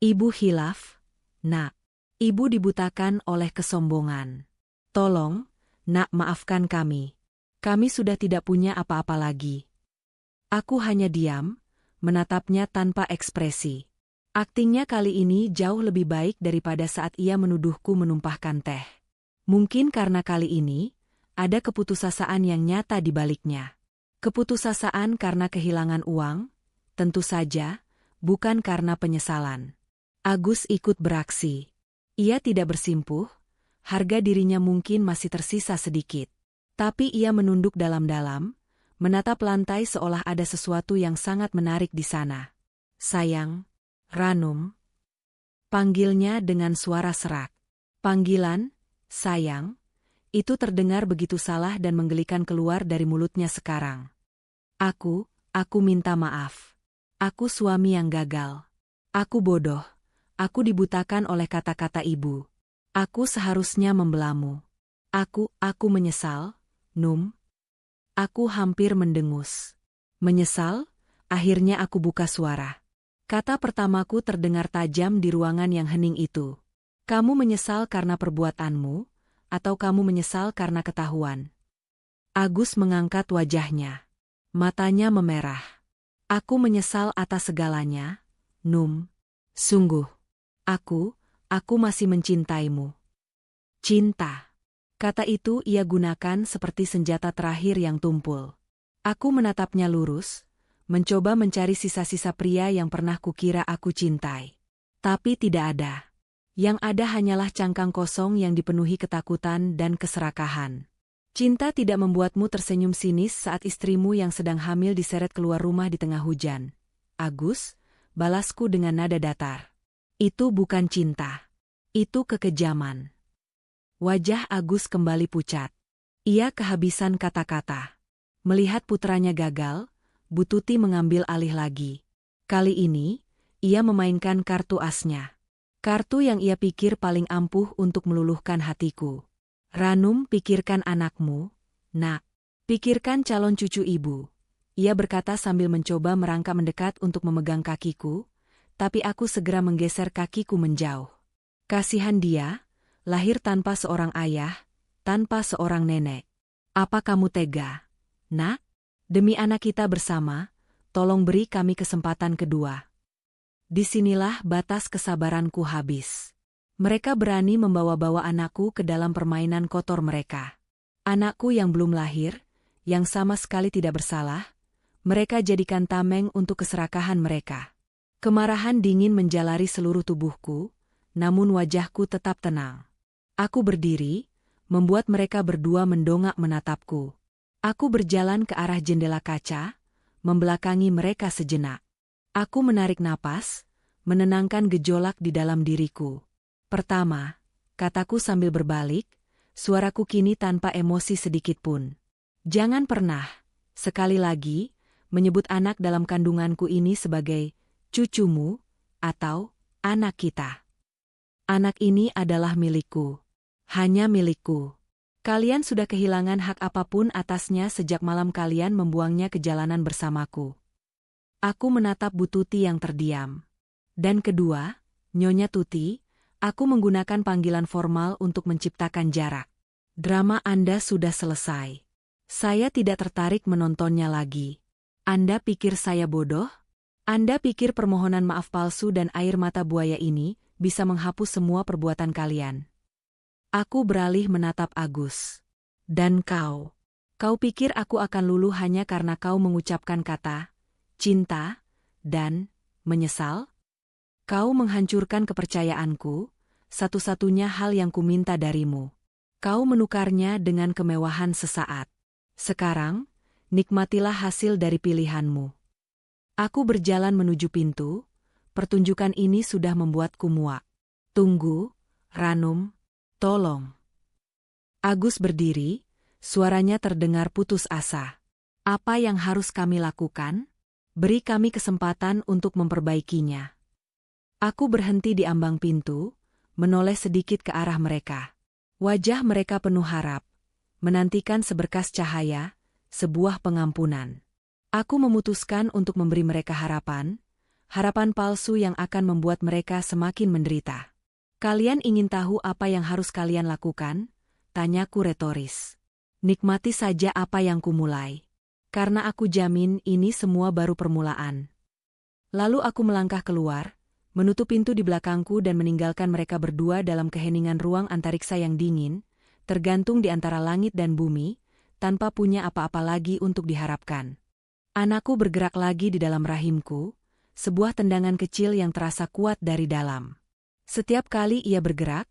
Ibu hilaf, Nak. Ibu dibutakan oleh kesombongan. Tolong, Nak, maafkan kami. Kami sudah tidak punya apa-apa lagi. Aku hanya diam, menatapnya tanpa ekspresi. Aktingnya kali ini jauh lebih baik daripada saat ia menuduhku menumpahkan teh. Mungkin karena kali ini, ada keputusasaan yang nyata di baliknya. Keputusasaan karena kehilangan uang? Tentu saja, bukan karena penyesalan. Agus ikut beraksi. Ia tidak bersimpuh, harga dirinya mungkin masih tersisa sedikit. Tapi ia menunduk dalam-dalam, menatap lantai seolah ada sesuatu yang sangat menarik di sana. Sayang, Ranum. Panggilnya dengan suara serak. Panggilan, sayang, itu terdengar begitu salah dan menggelikan keluar dari mulutnya sekarang. Aku minta maaf. Aku suami yang gagal. Aku bodoh. Aku dibutakan oleh kata-kata ibu. Aku seharusnya membelamu. Aku menyesal, Num. Aku hampir mendengus. Menyesal? Akhirnya aku buka suara. Kata pertamaku terdengar tajam di ruangan yang hening itu. Kamu menyesal karena perbuatanmu, atau kamu menyesal karena ketahuan? Agus mengangkat wajahnya. Matanya memerah. Aku menyesal atas segalanya, Num. Sungguh. Aku masih mencintaimu. Cinta. Kata itu ia gunakan seperti senjata terakhir yang tumpul. Aku menatapnya lurus, mencoba mencari sisa-sisa pria yang pernah kukira aku cintai. Tapi tidak ada. Yang ada hanyalah cangkang kosong yang dipenuhi ketakutan dan keserakahan. Cinta tidak membuatmu tersenyum sinis saat istrimu yang sedang hamil diseret keluar rumah di tengah hujan. Agus, balasku dengan nada datar. Itu bukan cinta. Itu kekejaman. Wajah Agus kembali pucat. Ia kehabisan kata-kata. Melihat putranya gagal, Bu Tuti mengambil alih lagi. Kali ini, ia memainkan kartu asnya. Kartu yang ia pikir paling ampuh untuk meluluhkan hatiku. Ranum, pikirkan anakmu, Nak. Pikirkan calon cucu ibu. Ia berkata sambil mencoba merangkak mendekat untuk memegang kakiku, tapi aku segera menggeser kakiku menjauh. Kasihan dia, lahir tanpa seorang ayah, tanpa seorang nenek. Apa kamu tega? Nak? Demi anak kita bersama, tolong beri kami kesempatan kedua. Disinilah batas kesabaranku habis. Mereka berani membawa-bawa anakku ke dalam permainan kotor mereka. Anakku yang belum lahir, yang sama sekali tidak bersalah, mereka jadikan tameng untuk keserakahan mereka. Kemarahan dingin menjalari seluruh tubuhku, namun wajahku tetap tenang. Aku berdiri, membuat mereka berdua mendongak menatapku. Aku berjalan ke arah jendela kaca, membelakangi mereka sejenak. Aku menarik napas, menenangkan gejolak di dalam diriku. Pertama, kataku sambil berbalik, suaraku kini tanpa emosi sedikitpun. Jangan pernah, sekali lagi, menyebut anak dalam kandunganku ini sebagai cucumu, atau anak kita. Anak ini adalah milikku. Hanya milikku. Kalian sudah kehilangan hak apapun atasnya sejak malam kalian membuangnya ke jalanan bersamaku. Aku menatap Bu Tuti yang terdiam. Dan kedua, Nyonya Tuti, aku menggunakan panggilan formal untuk menciptakan jarak. Drama Anda sudah selesai. Saya tidak tertarik menontonnya lagi. Anda pikir saya bodoh? Anda pikir permohonan maaf palsu dan air mata buaya ini bisa menghapus semua perbuatan kalian? Aku beralih menatap Agus. Dan kau pikir aku akan luluh hanya karena kau mengucapkan kata cinta dan menyesal? Kau menghancurkan kepercayaanku, satu-satunya hal yang kuminta darimu. Kau menukarnya dengan kemewahan sesaat. Sekarang, nikmatilah hasil dari pilihanmu. Aku berjalan menuju pintu, pertunjukan ini sudah membuatku muak. Tunggu, Ranum, tolong. Agus berdiri, suaranya terdengar putus asa. Apa yang harus kami lakukan? Beri kami kesempatan untuk memperbaikinya. Aku berhenti di ambang pintu, menoleh sedikit ke arah mereka. Wajah mereka penuh harap, menantikan seberkas cahaya, sebuah pengampunan. Aku memutuskan untuk memberi mereka harapan, harapan palsu yang akan membuat mereka semakin menderita. Kalian ingin tahu apa yang harus kalian lakukan? Tanyaku retoris. Nikmati saja apa yang kumulai. Karena aku jamin ini semua baru permulaan. Lalu aku melangkah keluar, menutup pintu di belakangku dan meninggalkan mereka berdua dalam keheningan ruang antariksa yang dingin, tergantung di antara langit dan bumi, tanpa punya apa-apa lagi untuk diharapkan. Anakku bergerak lagi di dalam rahimku, sebuah tendangan kecil yang terasa kuat dari dalam. Setiap kali ia bergerak,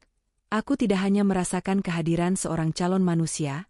aku tidak hanya merasakan kehadiran seorang calon manusia,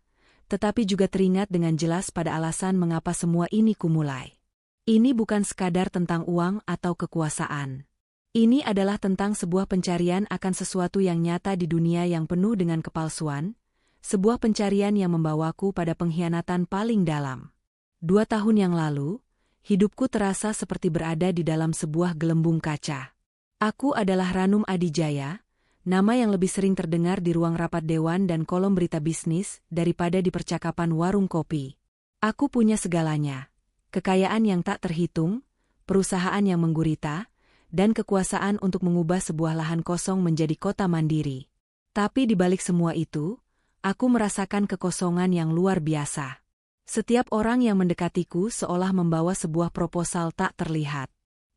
tetapi juga teringat dengan jelas pada alasan mengapa semua ini kumulai. Ini bukan sekadar tentang uang atau kekuasaan. Ini adalah tentang sebuah pencarian akan sesuatu yang nyata di dunia yang penuh dengan kepalsuan, sebuah pencarian yang membawaku pada pengkhianatan paling dalam. 2 tahun yang lalu, hidupku terasa seperti berada di dalam sebuah gelembung kaca. Aku adalah Ranum Adijaya, nama yang lebih sering terdengar di ruang rapat dewan dan kolom berita bisnis daripada di percakapan warung kopi. Aku punya segalanya, kekayaan yang tak terhitung, perusahaan yang menggurita, dan kekuasaan untuk mengubah sebuah lahan kosong menjadi kota mandiri. Tapi di balik semua itu, aku merasakan kekosongan yang luar biasa. Setiap orang yang mendekatiku seolah membawa sebuah proposal tak terlihat.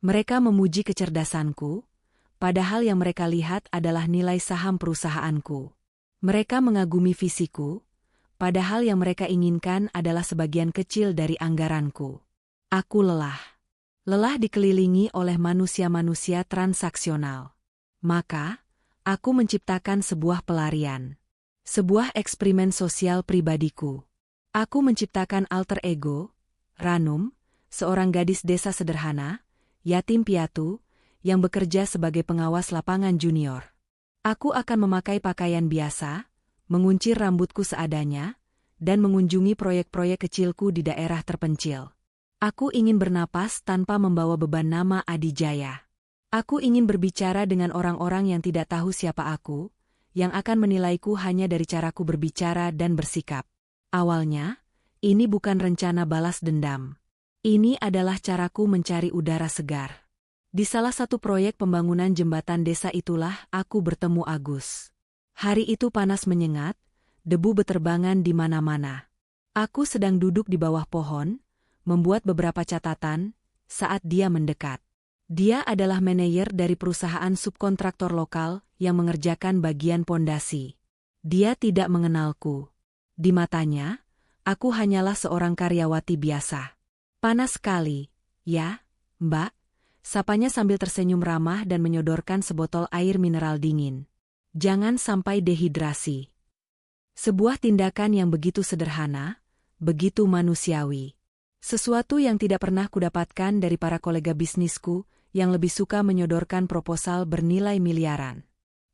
Mereka memuji kecerdasanku, padahal yang mereka lihat adalah nilai saham perusahaanku. Mereka mengagumi visiku, padahal yang mereka inginkan adalah sebagian kecil dari anggaranku. Aku lelah. Lelah dikelilingi oleh manusia-manusia transaksional. Maka, aku menciptakan sebuah pelarian. Sebuah eksperimen sosial pribadiku. Aku menciptakan alter ego, Ranum, seorang gadis desa sederhana, yatim piatu, yang bekerja sebagai pengawas lapangan junior. Aku akan memakai pakaian biasa, menguncir rambutku seadanya, dan mengunjungi proyek-proyek kecilku di daerah terpencil. Aku ingin bernapas tanpa membawa beban nama Adijaya. Aku ingin berbicara dengan orang-orang yang tidak tahu siapa aku, yang akan menilaiku hanya dari caraku berbicara dan bersikap. Awalnya, ini bukan rencana balas dendam. Ini adalah caraku mencari udara segar. Di salah satu proyek pembangunan jembatan desa itulah aku bertemu Agus. Hari itu panas menyengat, debu beterbangan di mana-mana. Aku sedang duduk di bawah pohon, membuat beberapa catatan, saat dia mendekat. Dia adalah manajer dari perusahaan subkontraktor lokal yang mengerjakan bagian pondasi. Dia tidak mengenalku. Di matanya, aku hanyalah seorang karyawati biasa. Panas sekali, ya, Mbak? Sapanya sambil tersenyum ramah dan menyodorkan sebotol air mineral dingin. Jangan sampai dehidrasi. Sebuah tindakan yang begitu sederhana, begitu manusiawi. Sesuatu yang tidak pernah kudapatkan dari para kolega bisnisku yang lebih suka menyodorkan proposal bernilai miliaran.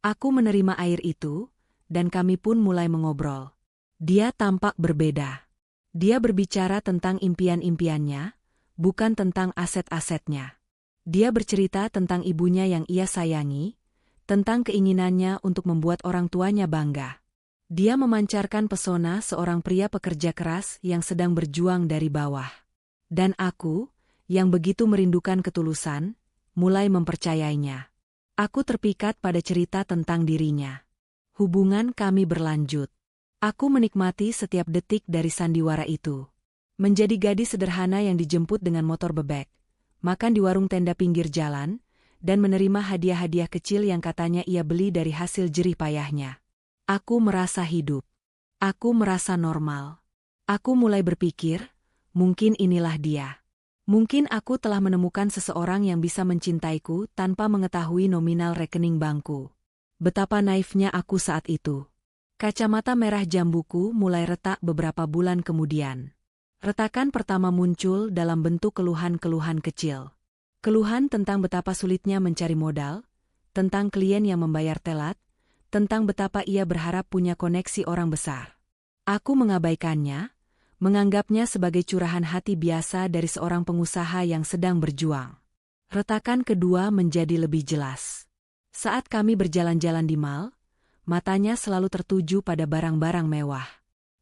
Aku menerima air itu, dan kami pun mulai mengobrol. Dia tampak berbeda. Dia berbicara tentang impian-impiannya, bukan tentang aset-asetnya. Dia bercerita tentang ibunya yang ia sayangi, tentang keinginannya untuk membuat orang tuanya bangga. Dia memancarkan pesona seorang pria pekerja keras yang sedang berjuang dari bawah. Dan aku, yang begitu merindukan ketulusan, mulai mempercayainya. Aku terpikat pada cerita tentang dirinya. Hubungan kami berlanjut. Aku menikmati setiap detik dari sandiwara itu. Menjadi gadis sederhana yang dijemput dengan motor bebek, makan di warung tenda pinggir jalan, dan menerima hadiah-hadiah kecil yang katanya ia beli dari hasil jerih payahnya. Aku merasa hidup. Aku merasa normal. Aku mulai berpikir, mungkin inilah dia. Mungkin aku telah menemukan seseorang yang bisa mencintaiku tanpa mengetahui nominal rekening bankku. Betapa naifnya aku saat itu. Kacamata merah jambuku mulai retak beberapa bulan kemudian. Retakan pertama muncul dalam bentuk keluhan-keluhan kecil. Keluhan tentang betapa sulitnya mencari modal, tentang klien yang membayar telat, tentang betapa ia berharap punya koneksi orang besar. Aku mengabaikannya, menganggapnya sebagai curahan hati biasa dari seorang pengusaha yang sedang berjuang. Retakan kedua menjadi lebih jelas. Saat kami berjalan-jalan di mal, matanya selalu tertuju pada barang-barang mewah.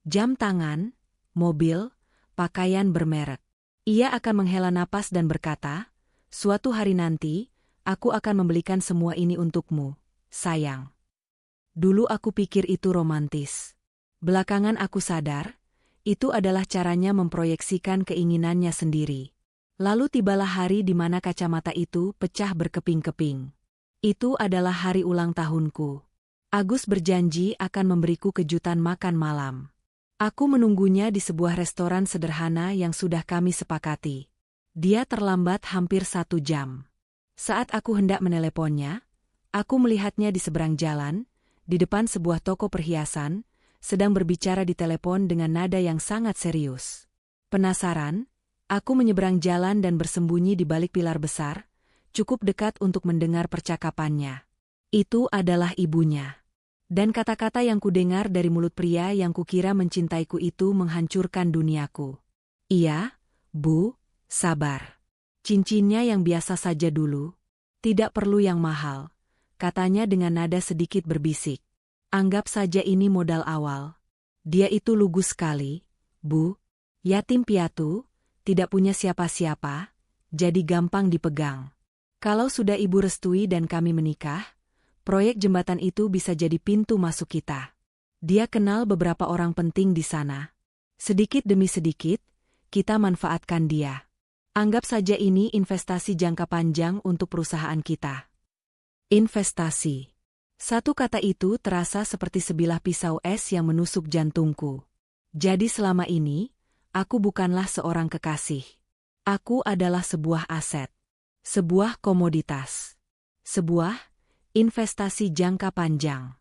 Jam tangan, mobil, pakaian bermerek. Ia akan menghela napas dan berkata, Suatu hari nanti, aku akan membelikan semua ini untukmu, sayang. Dulu aku pikir itu romantis. Belakangan aku sadar, itu adalah caranya memproyeksikan keinginannya sendiri. Lalu tibalah hari di mana kacamata itu pecah berkeping-keping. Itu adalah hari ulang tahunku. Agus berjanji akan memberiku kejutan makan malam. Aku menunggunya di sebuah restoran sederhana yang sudah kami sepakati. Dia terlambat hampir 1 jam. Saat aku hendak meneleponnya, aku melihatnya di seberang jalan, di depan sebuah toko perhiasan, sedang berbicara di telepon dengan nada yang sangat serius. Penasaran, aku menyeberang jalan dan bersembunyi di balik pilar besar, cukup dekat untuk mendengar percakapannya. Itu adalah ibunya. Dan kata-kata yang kudengar dari mulut pria yang kukira mencintaiku itu menghancurkan duniaku. Iya, Bu, sabar. Cincinnya yang biasa saja dulu. Tidak perlu yang mahal, katanya dengan nada sedikit berbisik. Anggap saja ini modal awal. Dia itu lugu sekali, Bu. Yatim piatu, tidak punya siapa-siapa, jadi gampang dipegang. Kalau sudah Ibu restui dan kami menikah, proyek jembatan itu bisa jadi pintu masuk kita. Dia kenal beberapa orang penting di sana. Sedikit demi sedikit, kita manfaatkan dia. Anggap saja ini investasi jangka panjang untuk perusahaan kita. Investasi. Satu kata itu terasa seperti sebilah pisau es yang menusuk jantungku. Jadi selama ini, aku bukanlah seorang kekasih. Aku adalah sebuah aset. Sebuah komoditas. Sebuah investasi jangka panjang.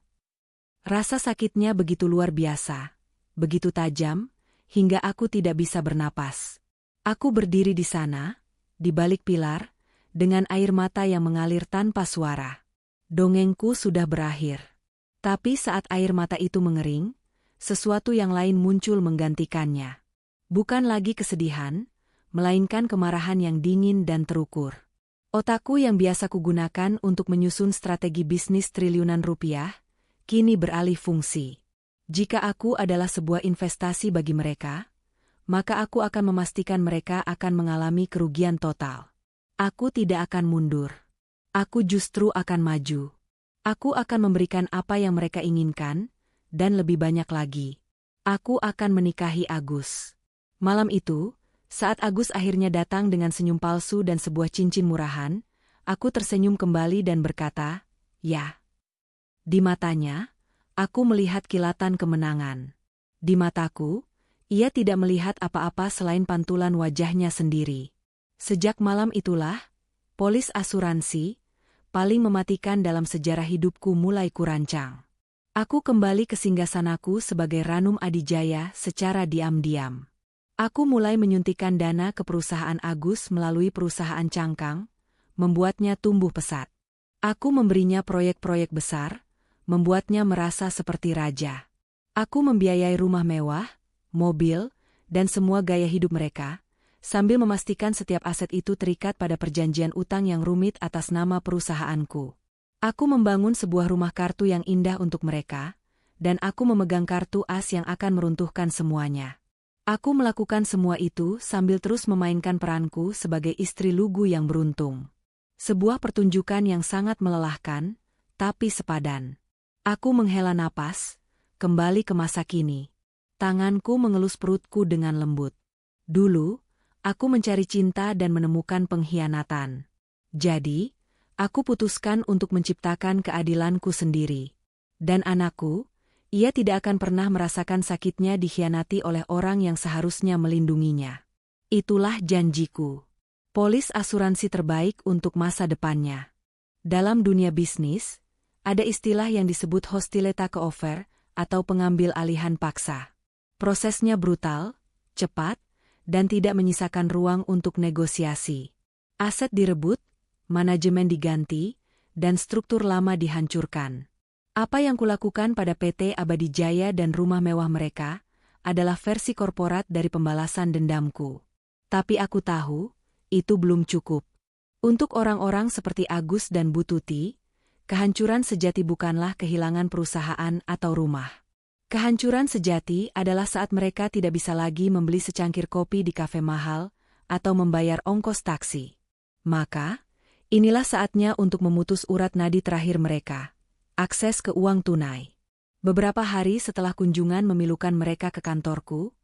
Rasa sakitnya begitu luar biasa, begitu tajam, hingga aku tidak bisa bernapas. Aku berdiri di sana, di balik pilar, dengan air mata yang mengalir tanpa suara. Dongengku sudah berakhir. Tapi saat air mata itu mengering, sesuatu yang lain muncul menggantikannya. Bukan lagi kesedihan, melainkan kemarahan yang dingin dan terukur. Otakku yang biasa kugunakan untuk menyusun strategi bisnis triliunan rupiah, kini beralih fungsi. Jika aku adalah sebuah investasi bagi mereka, maka aku akan memastikan mereka akan mengalami kerugian total. Aku tidak akan mundur. Aku justru akan maju. Aku akan memberikan apa yang mereka inginkan, dan lebih banyak lagi. Aku akan menikahi Agus. Malam itu, saat Agus akhirnya datang dengan senyum palsu dan sebuah cincin murahan, aku tersenyum kembali dan berkata, "Ya." Di matanya, aku melihat kilatan kemenangan. Di mataku, ia tidak melihat apa-apa selain pantulan wajahnya sendiri. Sejak malam itulah, polis asuransi, paling mematikan dalam sejarah hidupku mulai kurancang. Aku kembali ke singgasanaku sebagai Ranum Adijaya secara diam-diam. Aku mulai menyuntikkan dana ke perusahaan Agus melalui perusahaan cangkang, membuatnya tumbuh pesat. Aku memberinya proyek-proyek besar, membuatnya merasa seperti raja. Aku membiayai rumah mewah, mobil, dan semua gaya hidup mereka, sambil memastikan setiap aset itu terikat pada perjanjian utang yang rumit atas nama perusahaanku. Aku membangun sebuah rumah kartu yang indah untuk mereka, dan aku memegang kartu as yang akan meruntuhkan semuanya. Aku melakukan semua itu sambil terus memainkan peranku sebagai istri lugu yang beruntung. Sebuah pertunjukan yang sangat melelahkan, tapi sepadan. Aku menghela napas, kembali ke masa kini. Tanganku mengelus perutku dengan lembut. Dulu, aku mencari cinta dan menemukan pengkhianatan. Jadi, aku putuskan untuk menciptakan keadilanku sendiri. Dan anakku, ia tidak akan pernah merasakan sakitnya dikhianati oleh orang yang seharusnya melindunginya. Itulah janjiku. Polis asuransi terbaik untuk masa depannya. Dalam dunia bisnis, ada istilah yang disebut hostile takeover atau pengambil alihan paksa. Prosesnya brutal, cepat, dan tidak menyisakan ruang untuk negosiasi. Aset direbut, manajemen diganti, dan struktur lama dihancurkan. Apa yang kulakukan pada PT Abadi Jaya dan rumah mewah mereka adalah versi korporat dari pembalasan dendamku. Tapi aku tahu, itu belum cukup. Untuk orang-orang seperti Agus dan Bu Tuti, kehancuran sejati bukanlah kehilangan perusahaan atau rumah. Kehancuran sejati adalah saat mereka tidak bisa lagi membeli secangkir kopi di kafe mahal atau membayar ongkos taksi. Maka, inilah saatnya untuk memutus urat nadi terakhir mereka, akses ke uang tunai. Beberapa hari setelah kunjungan memilukan mereka ke kantorku,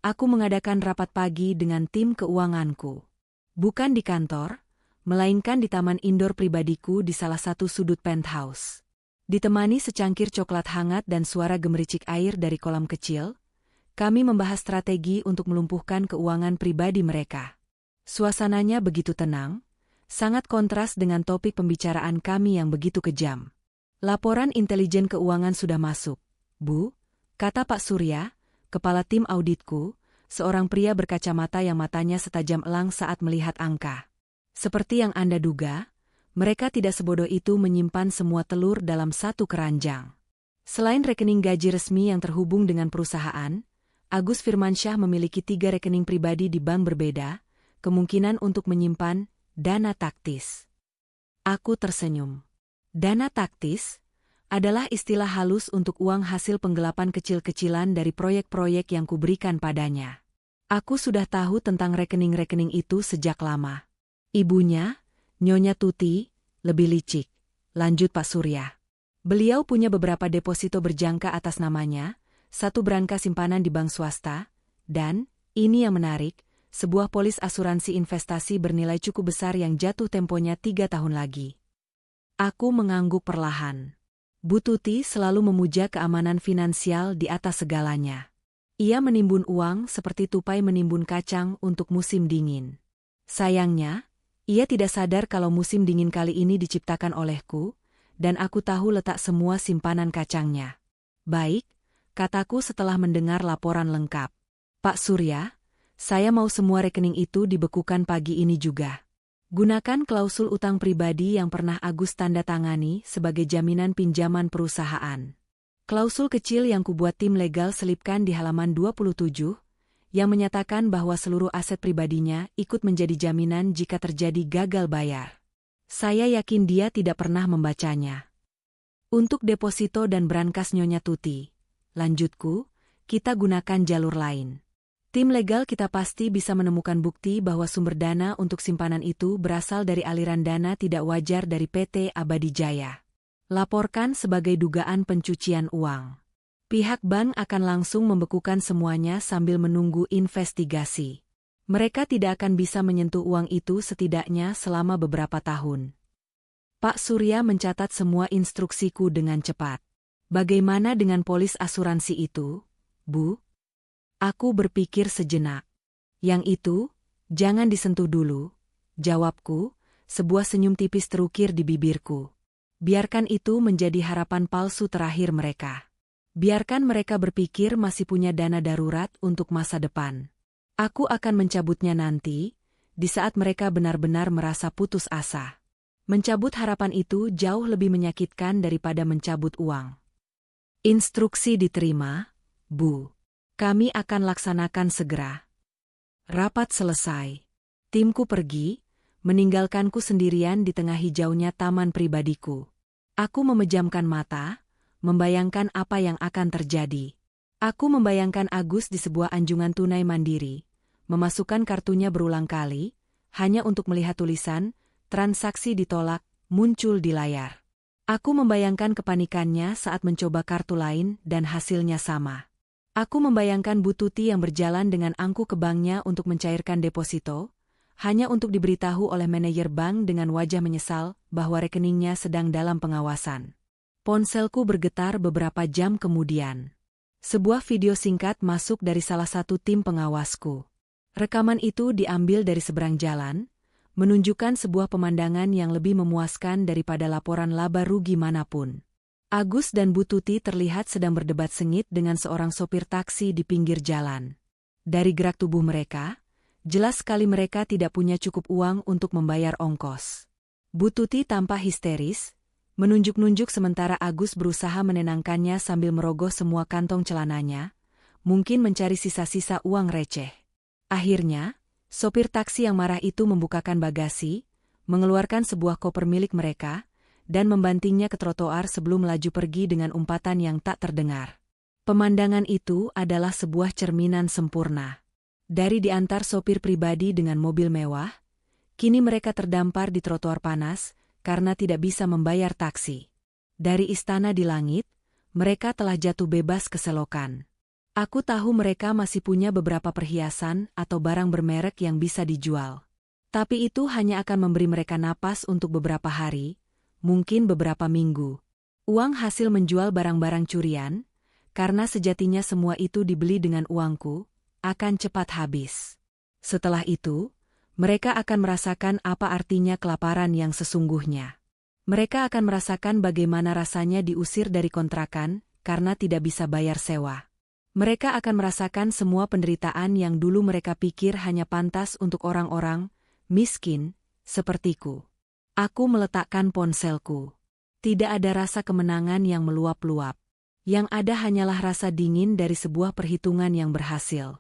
aku mengadakan rapat pagi dengan tim keuanganku. Bukan di kantor, melainkan di taman indoor pribadiku di salah satu sudut penthouse. Ditemani secangkir coklat hangat dan suara gemericik air dari kolam kecil, kami membahas strategi untuk melumpuhkan keuangan pribadi mereka. Suasananya begitu tenang, sangat kontras dengan topik pembicaraan kami yang begitu kejam. Laporan intelijen keuangan sudah masuk, Bu, kata Pak Surya, kepala tim auditku, seorang pria berkacamata yang matanya setajam elang saat melihat angka. Seperti yang Anda duga, mereka tidak sebodoh itu menyimpan semua telur dalam satu keranjang. Selain rekening gaji resmi yang terhubung dengan perusahaan, Agus Firmansyah memiliki 3 rekening pribadi di bank berbeda, kemungkinan untuk menyimpan dana taktis. Aku tersenyum. Dana taktis adalah istilah halus untuk uang hasil penggelapan kecil-kecilan dari proyek-proyek yang kuberikan padanya. Aku sudah tahu tentang rekening-rekening itu sejak lama. Ibunya, Nyonya Tuti, lebih licik, lanjut Pak Surya. Beliau punya beberapa deposito berjangka atas namanya, 1 berangka simpanan di bank swasta, dan, ini yang menarik, sebuah polis asuransi investasi bernilai cukup besar yang jatuh temponya 3 tahun lagi. Aku mengangguk perlahan. Bu Tuti selalu memuja keamanan finansial di atas segalanya. Ia menimbun uang seperti tupai menimbun kacang untuk musim dingin. Sayangnya, ia tidak sadar kalau musim dingin kali ini diciptakan olehku, dan aku tahu letak semua simpanan kacangnya. Baik, kataku setelah mendengar laporan lengkap. Pak Surya, saya mau semua rekening itu dibekukan pagi ini juga. Gunakan klausul utang pribadi yang pernah Agus tanda tangani sebagai jaminan pinjaman perusahaan. Klausul kecil yang kubuat tim legal selipkan di halaman 27, yang menyatakan bahwa seluruh aset pribadinya ikut menjadi jaminan jika terjadi gagal bayar. Saya yakin dia tidak pernah membacanya. Untuk deposito dan brankas Nyonya Tuti, lanjutku, kita gunakan jalur lain. Tim legal kita pasti bisa menemukan bukti bahwa sumber dana untuk simpanan itu berasal dari aliran dana tidak wajar dari PT Abadi Jaya. Laporkan sebagai dugaan pencucian uang. Pihak bank akan langsung membekukan semuanya sambil menunggu investigasi. Mereka tidak akan bisa menyentuh uang itu setidaknya selama beberapa tahun. Pak Surya mencatat semua instruksiku dengan cepat. Bagaimana dengan polis asuransi itu, Bu? Aku berpikir sejenak. Yang itu, jangan disentuh dulu, jawabku, sebuah senyum tipis terukir di bibirku. Biarkan itu menjadi harapan palsu terakhir mereka. Biarkan mereka berpikir masih punya dana darurat untuk masa depan. Aku akan mencabutnya nanti, di saat mereka benar-benar merasa putus asa. Mencabut harapan itu jauh lebih menyakitkan daripada mencabut uang. Instruksi diterima, Bu. Kami akan laksanakan segera. Rapat selesai. Timku pergi, meninggalkanku sendirian di tengah hijaunya taman pribadiku. Aku memejamkan mata, membayangkan apa yang akan terjadi. Aku membayangkan Agus di sebuah anjungan tunai mandiri, memasukkan kartunya berulang kali, hanya untuk melihat tulisan, transaksi ditolak, muncul di layar. Aku membayangkan kepanikannya saat mencoba kartu lain dan hasilnya sama. Aku membayangkan Bu Tuti yang berjalan dengan angku ke banknya untuk mencairkan deposito, hanya untuk diberitahu oleh manajer bank dengan wajah menyesal bahwa rekeningnya sedang dalam pengawasan. Ponselku bergetar beberapa jam kemudian. Sebuah video singkat masuk dari salah satu tim pengawasku. Rekaman itu diambil dari seberang jalan, menunjukkan sebuah pemandangan yang lebih memuaskan daripada laporan laba rugi manapun. Agus dan Bu Tuti terlihat sedang berdebat sengit dengan seorang sopir taksi di pinggir jalan. Dari gerak tubuh mereka, jelas sekali mereka tidak punya cukup uang untuk membayar ongkos. Bu Tuti tampak histeris, menunjuk-nunjuk sementara Agus berusaha menenangkannya sambil merogoh semua kantong celananya, mungkin mencari sisa-sisa uang receh. Akhirnya, sopir taksi yang marah itu membukakan bagasi, mengeluarkan sebuah koper milik mereka, dan membantingnya ke trotoar sebelum melaju pergi dengan umpatan yang tak terdengar. Pemandangan itu adalah sebuah cerminan sempurna. Dari diantar sopir pribadi dengan mobil mewah, Kini mereka terdampar di trotoar panas karena tidak bisa membayar taksi. Dari istana di langit, mereka telah jatuh bebas ke selokan. Aku tahu mereka masih punya beberapa perhiasan atau barang bermerek yang bisa dijual. Tapi itu hanya akan memberi mereka napas untuk beberapa hari, mungkin beberapa minggu. Uang hasil menjual barang-barang curian, karena sejatinya semua itu dibeli dengan uangku, akan cepat habis. Setelah itu, mereka akan merasakan apa artinya kelaparan yang sesungguhnya. Mereka akan merasakan bagaimana rasanya diusir dari kontrakan karena tidak bisa bayar sewa. Mereka akan merasakan semua penderitaan yang dulu mereka pikir hanya pantas untuk orang-orang miskin sepertiku. Aku meletakkan ponselku. Tidak ada rasa kemenangan yang meluap-luap. Yang ada hanyalah rasa dingin dari sebuah perhitungan yang berhasil.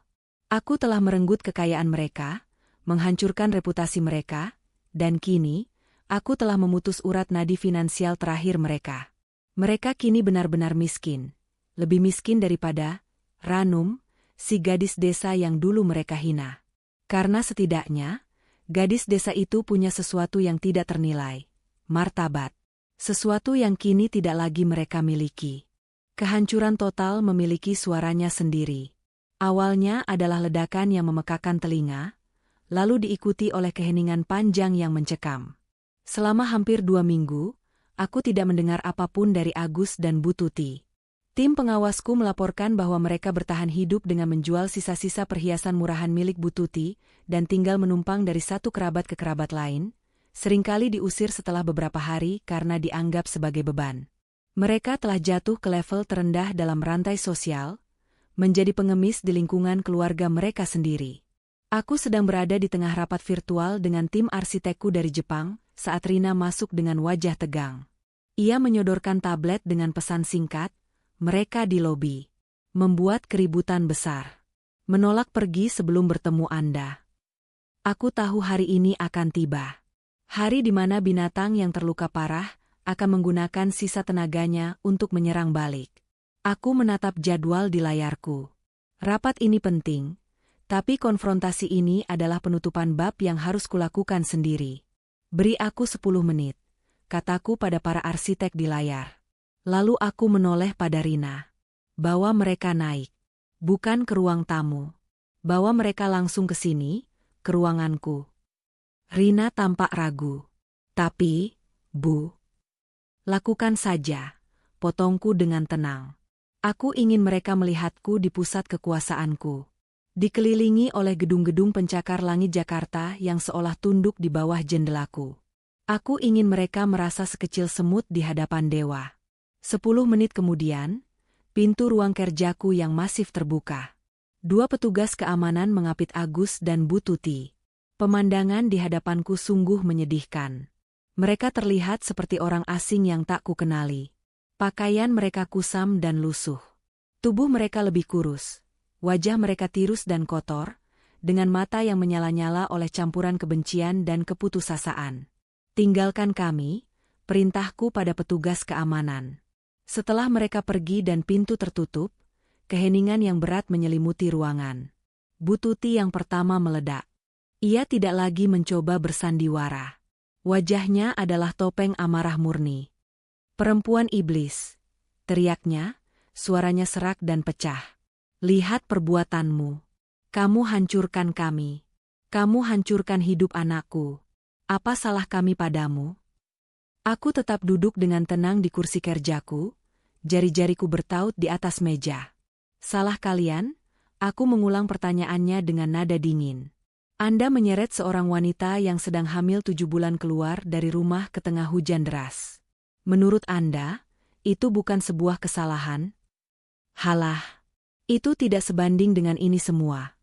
Aku telah merenggut kekayaan mereka, menghancurkan reputasi mereka, dan kini, aku telah memutus urat nadi finansial terakhir mereka. Mereka kini benar-benar miskin. Lebih miskin daripada Ranum, si gadis desa yang dulu mereka hina. Karena setidaknya, gadis desa itu punya sesuatu yang tidak ternilai, martabat. Sesuatu yang kini tidak lagi mereka miliki. Kehancuran total memiliki suaranya sendiri. Awalnya adalah ledakan yang memekakan telinga, lalu diikuti oleh keheningan panjang yang mencekam. Selama hampir 2 minggu, aku tidak mendengar apapun dari Agus dan Bu Tuti. Tim pengawasku melaporkan bahwa mereka bertahan hidup dengan menjual sisa-sisa perhiasan murahan milik Bu Tuti dan tinggal menumpang dari satu kerabat ke kerabat lain, seringkali diusir setelah beberapa hari karena dianggap sebagai beban. Mereka telah jatuh ke level terendah dalam rantai sosial, menjadi pengemis di lingkungan keluarga mereka sendiri. Aku sedang berada di tengah rapat virtual dengan tim arsitekku dari Jepang saat Rina masuk dengan wajah tegang. Ia menyodorkan tablet dengan pesan singkat, mereka di lobi. Membuat keributan besar. Menolak pergi sebelum bertemu Anda. Aku tahu hari ini akan tiba. Hari di mana binatang yang terluka parah akan menggunakan sisa tenaganya untuk menyerang balik. Aku menatap jadwal di layarku. Rapat ini penting, tapi konfrontasi ini adalah penutupan bab yang harus kulakukan sendiri. Beri aku 10 menit, kataku pada para arsitek di layar. Lalu aku menoleh pada Rina. Bawa mereka naik. Bukan ke ruang tamu. Bawa mereka langsung ke sini, ke ruanganku. Rina tampak ragu. Tapi, Bu, lakukan saja, potongku dengan tenang. Aku ingin mereka melihatku di pusat kekuasaanku. Dikelilingi oleh gedung-gedung pencakar langit Jakarta yang seolah tunduk di bawah jendelaku. Aku ingin mereka merasa sekecil semut di hadapan dewa. 10 menit kemudian, pintu ruang kerjaku yang masif terbuka. 2 petugas keamanan mengapit Agus dan Bu Tuti. Pemandangan di hadapanku sungguh menyedihkan. Mereka terlihat seperti orang asing yang tak kukenali. Pakaian mereka kusam dan lusuh. Tubuh mereka lebih kurus. Wajah mereka tirus dan kotor, dengan mata yang menyala-nyala oleh campuran kebencian dan keputusasaan. Tinggalkan kami, perintahku pada petugas keamanan. Setelah mereka pergi dan pintu tertutup, keheningan yang berat menyelimuti ruangan. Bu Tuti yang pertama meledak. Ia tidak lagi mencoba bersandiwara. Wajahnya adalah topeng amarah murni. Perempuan iblis, teriaknya, suaranya serak dan pecah. Lihat perbuatanmu. Kamu hancurkan kami. Kamu hancurkan hidup anakku. Apa salah kami padamu? Aku tetap duduk dengan tenang di kursi kerjaku, jari-jariku bertaut di atas meja. Salah kalian? Aku mengulang pertanyaannya dengan nada dingin. Anda menyeret seorang wanita yang sedang hamil 7 bulan keluar dari rumah ke tengah hujan deras. Menurut Anda, itu bukan sebuah kesalahan? Halah, itu tidak sebanding dengan ini semua.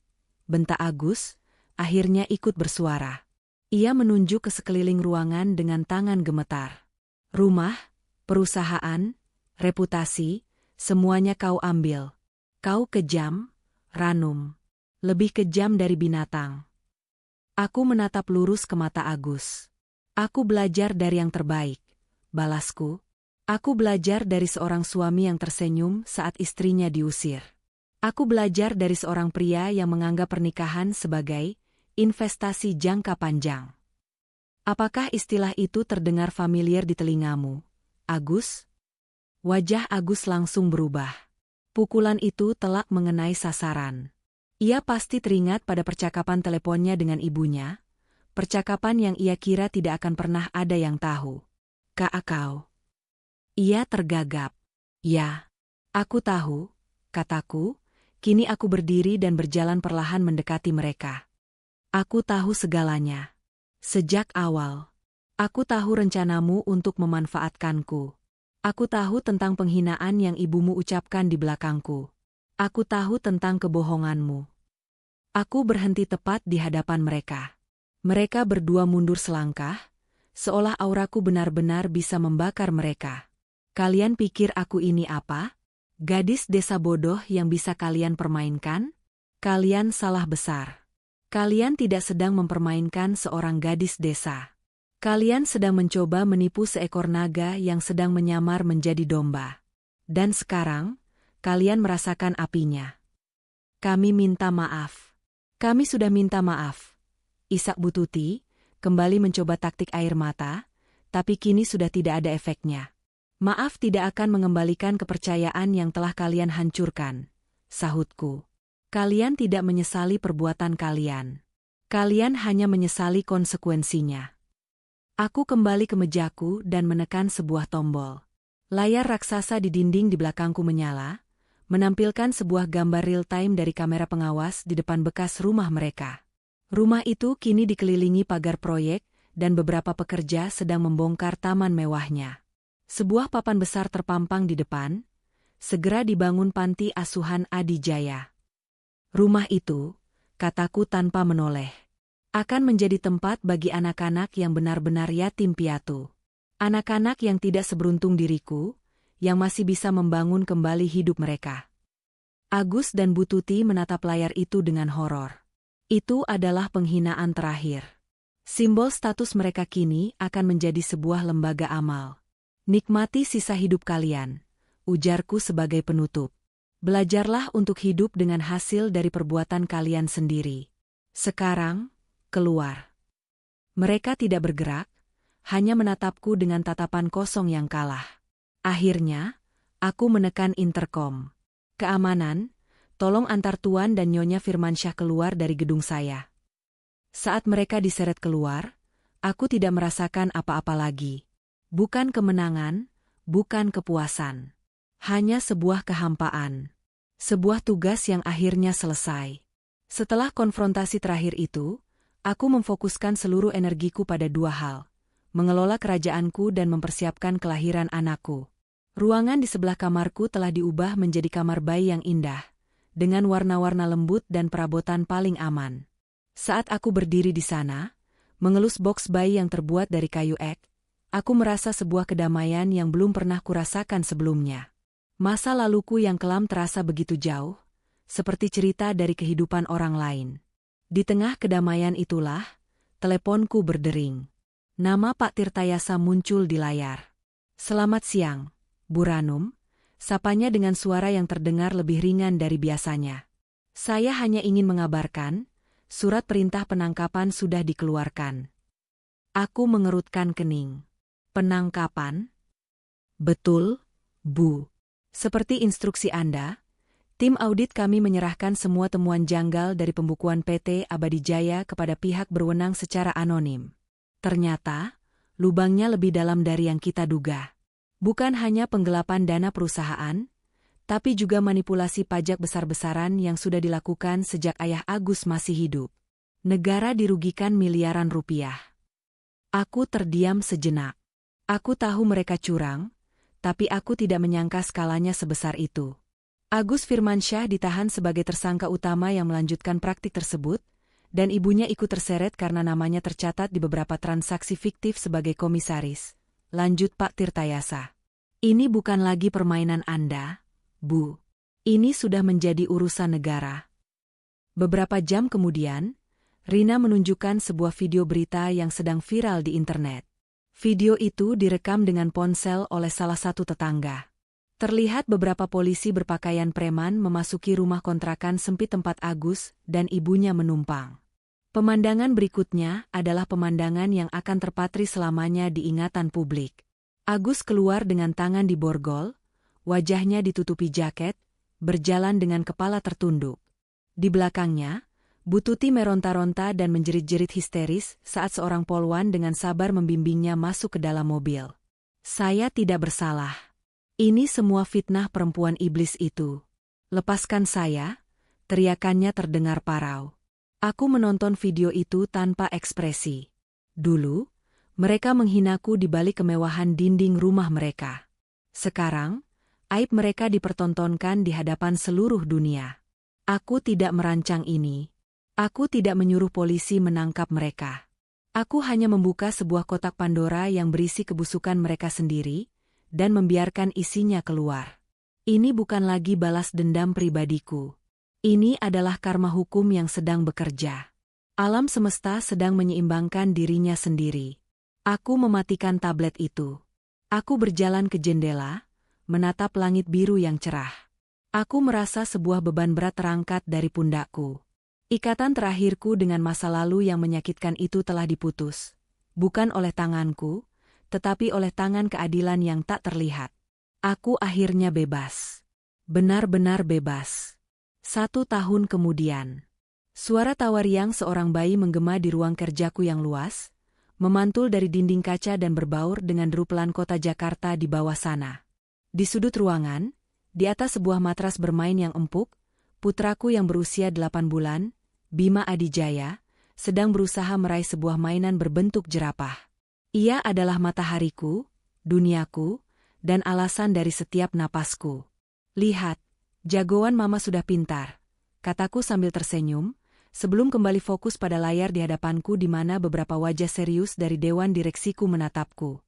Bentak Agus, akhirnya ikut bersuara. Ia menunjuk ke sekeliling ruangan dengan tangan gemetar. Rumah, perusahaan, reputasi, semuanya kau ambil. Kau kejam, Ranum. Lebih kejam dari binatang. Aku menatap lurus ke mata Agus. Aku belajar dari yang terbaik, balasku. Aku belajar dari seorang suami yang tersenyum saat istrinya diusir. Aku belajar dari seorang pria yang menganggap pernikahan sebagai investasi jangka panjang. Apakah istilah itu terdengar familiar di telingamu, Agus? Wajah Agus langsung berubah. Pukulan itu telak mengenai sasaran. Ia pasti teringat pada percakapan teleponnya dengan ibunya, percakapan yang ia kira tidak akan pernah ada yang tahu. Kak kau. Ia tergagap. Ya, aku tahu, kataku, kini aku berdiri dan berjalan perlahan mendekati mereka. Aku tahu segalanya. Sejak awal. Aku tahu rencanamu untuk memanfaatkanku. Aku tahu tentang penghinaan yang ibumu ucapkan di belakangku. Aku tahu tentang kebohonganmu. Aku berhenti tepat di hadapan mereka. Mereka berdua mundur selangkah, seolah auraku benar-benar bisa membakar mereka. Kalian pikir aku ini apa? Gadis desa bodoh yang bisa kalian permainkan? Kalian salah besar. Kalian tidak sedang mempermainkan seorang gadis desa. Kalian sedang mencoba menipu seekor naga yang sedang menyamar menjadi domba. Dan sekarang, kalian merasakan apinya. Kami minta maaf. Kami sudah minta maaf. Isak Bututi kembali mencoba taktik air mata, tapi kini sudah tidak ada efeknya. Maaf tidak akan mengembalikan kepercayaan yang telah kalian hancurkan, sahutku. Kalian tidak menyesali perbuatan kalian. Kalian hanya menyesali konsekuensinya. Aku kembali ke mejaku dan menekan sebuah tombol. Layar raksasa di dinding di belakangku menyala, menampilkan sebuah gambar real-time dari kamera pengawas di depan bekas rumah mereka. Rumah itu kini dikelilingi pagar proyek, dan beberapa pekerja sedang membongkar taman mewahnya. Sebuah papan besar terpampang di depan, segera dibangun panti asuhan Adi Jaya. Rumah itu, kataku tanpa menoleh, akan menjadi tempat bagi anak-anak yang benar-benar yatim piatu. Anak-anak yang tidak seberuntung diriku, yang masih bisa membangun kembali hidup mereka. Agus dan Bututi menatap layar itu dengan horor. Itu adalah penghinaan terakhir. Simbol status mereka kini akan menjadi sebuah lembaga amal. Nikmati sisa hidup kalian, ujarku sebagai penutup. Belajarlah untuk hidup dengan hasil dari perbuatan kalian sendiri. Sekarang, keluar. Mereka tidak bergerak, hanya menatapku dengan tatapan kosong yang kalah. Akhirnya, aku menekan interkom. Keamanan, tolong antar Tuan dan Nyonya Firmansyah keluar dari gedung saya. Saat mereka diseret keluar, aku tidak merasakan apa-apa lagi. Bukan kemenangan, bukan kepuasan. Hanya sebuah kehampaan. Sebuah tugas yang akhirnya selesai. Setelah konfrontasi terakhir itu, aku memfokuskan seluruh energiku pada dua hal. Mengelola kerajaanku dan mempersiapkan kelahiran anakku. Ruangan di sebelah kamarku telah diubah menjadi kamar bayi yang indah, dengan warna-warna lembut dan perabotan paling aman. Saat aku berdiri di sana, mengelus boks bayi yang terbuat dari kayu ek, aku merasa sebuah kedamaian yang belum pernah kurasakan sebelumnya. Masa laluku yang kelam terasa begitu jauh, seperti cerita dari kehidupan orang lain. Di tengah kedamaian itulah, teleponku berdering. Nama Pak Tirtayasa muncul di layar. Selamat siang, Bu Ranum, sapanya dengan suara yang terdengar lebih ringan dari biasanya. Saya hanya ingin mengabarkan, surat perintah penangkapan sudah dikeluarkan. Aku mengerutkan kening. Penangkapan? Betul, Bu. Seperti instruksi Anda, tim audit kami menyerahkan semua temuan janggal dari pembukuan PT Abadi Jaya kepada pihak berwenang secara anonim. Ternyata, lubangnya lebih dalam dari yang kita duga. Bukan hanya penggelapan dana perusahaan, tapi juga manipulasi pajak besar-besaran yang sudah dilakukan sejak ayah Agus masih hidup. Negara dirugikan miliaran rupiah. Aku terdiam sejenak. Aku tahu mereka curang, tapi aku tidak menyangka skalanya sebesar itu. Agus Firmansyah ditahan sebagai tersangka utama yang melanjutkan praktik tersebut, dan ibunya ikut terseret karena namanya tercatat di beberapa transaksi fiktif sebagai komisaris. Lanjut Pak Tirtayasa. Ini bukan lagi permainan Anda, Bu. Ini sudah menjadi urusan negara. Beberapa jam kemudian, Rina menunjukkan sebuah video berita yang sedang viral di internet. Video itu direkam dengan ponsel oleh salah satu tetangga. Terlihat beberapa polisi berpakaian preman memasuki rumah kontrakan sempit tempat Agus dan ibunya menumpang. Pemandangan berikutnya adalah pemandangan yang akan terpatri selamanya di ingatan publik. Agus keluar dengan tangan di borgol, wajahnya ditutupi jaket, berjalan dengan kepala tertunduk. Di belakangnya, Bu Tuti meronta-ronta dan menjerit-jerit histeris saat seorang polwan dengan sabar membimbingnya masuk ke dalam mobil. Saya tidak bersalah. Ini semua fitnah perempuan iblis itu. Lepaskan saya, teriakannya terdengar parau. Aku menonton video itu tanpa ekspresi. Dulu, mereka menghinaku di balik kemewahan dinding rumah mereka. Sekarang, aib mereka dipertontonkan di hadapan seluruh dunia. Aku tidak merancang ini. Aku tidak menyuruh polisi menangkap mereka. Aku hanya membuka sebuah kotak Pandora yang berisi kebusukan mereka sendiri, dan membiarkan isinya keluar. Ini bukan lagi balas dendam pribadiku. Ini adalah karma hukum yang sedang bekerja. Alam semesta sedang menyeimbangkan dirinya sendiri. Aku mematikan tablet itu. Aku berjalan ke jendela, menatap langit biru yang cerah. Aku merasa sebuah beban berat terangkat dari pundakku. Ikatan terakhirku dengan masa lalu yang menyakitkan itu telah diputus. Bukan oleh tanganku, tetapi oleh tangan keadilan yang tak terlihat. Aku akhirnya bebas. Benar-benar bebas. 1 tahun kemudian, suara tawa riang seorang bayi menggema di ruang kerjaku yang luas, memantul dari dinding kaca dan berbaur dengan deru pelan kota Jakarta di bawah sana. Di sudut ruangan, di atas sebuah matras bermain yang empuk, putraku yang berusia 8 bulan, Bima Adijaya, sedang berusaha meraih sebuah mainan berbentuk jerapah. Ia adalah matahariku, duniaku, dan alasan dari setiap napasku. Lihat, jagoan mama sudah pintar, kataku sambil tersenyum, sebelum kembali fokus pada layar di hadapanku di mana beberapa wajah serius dari dewan direksiku menatapku.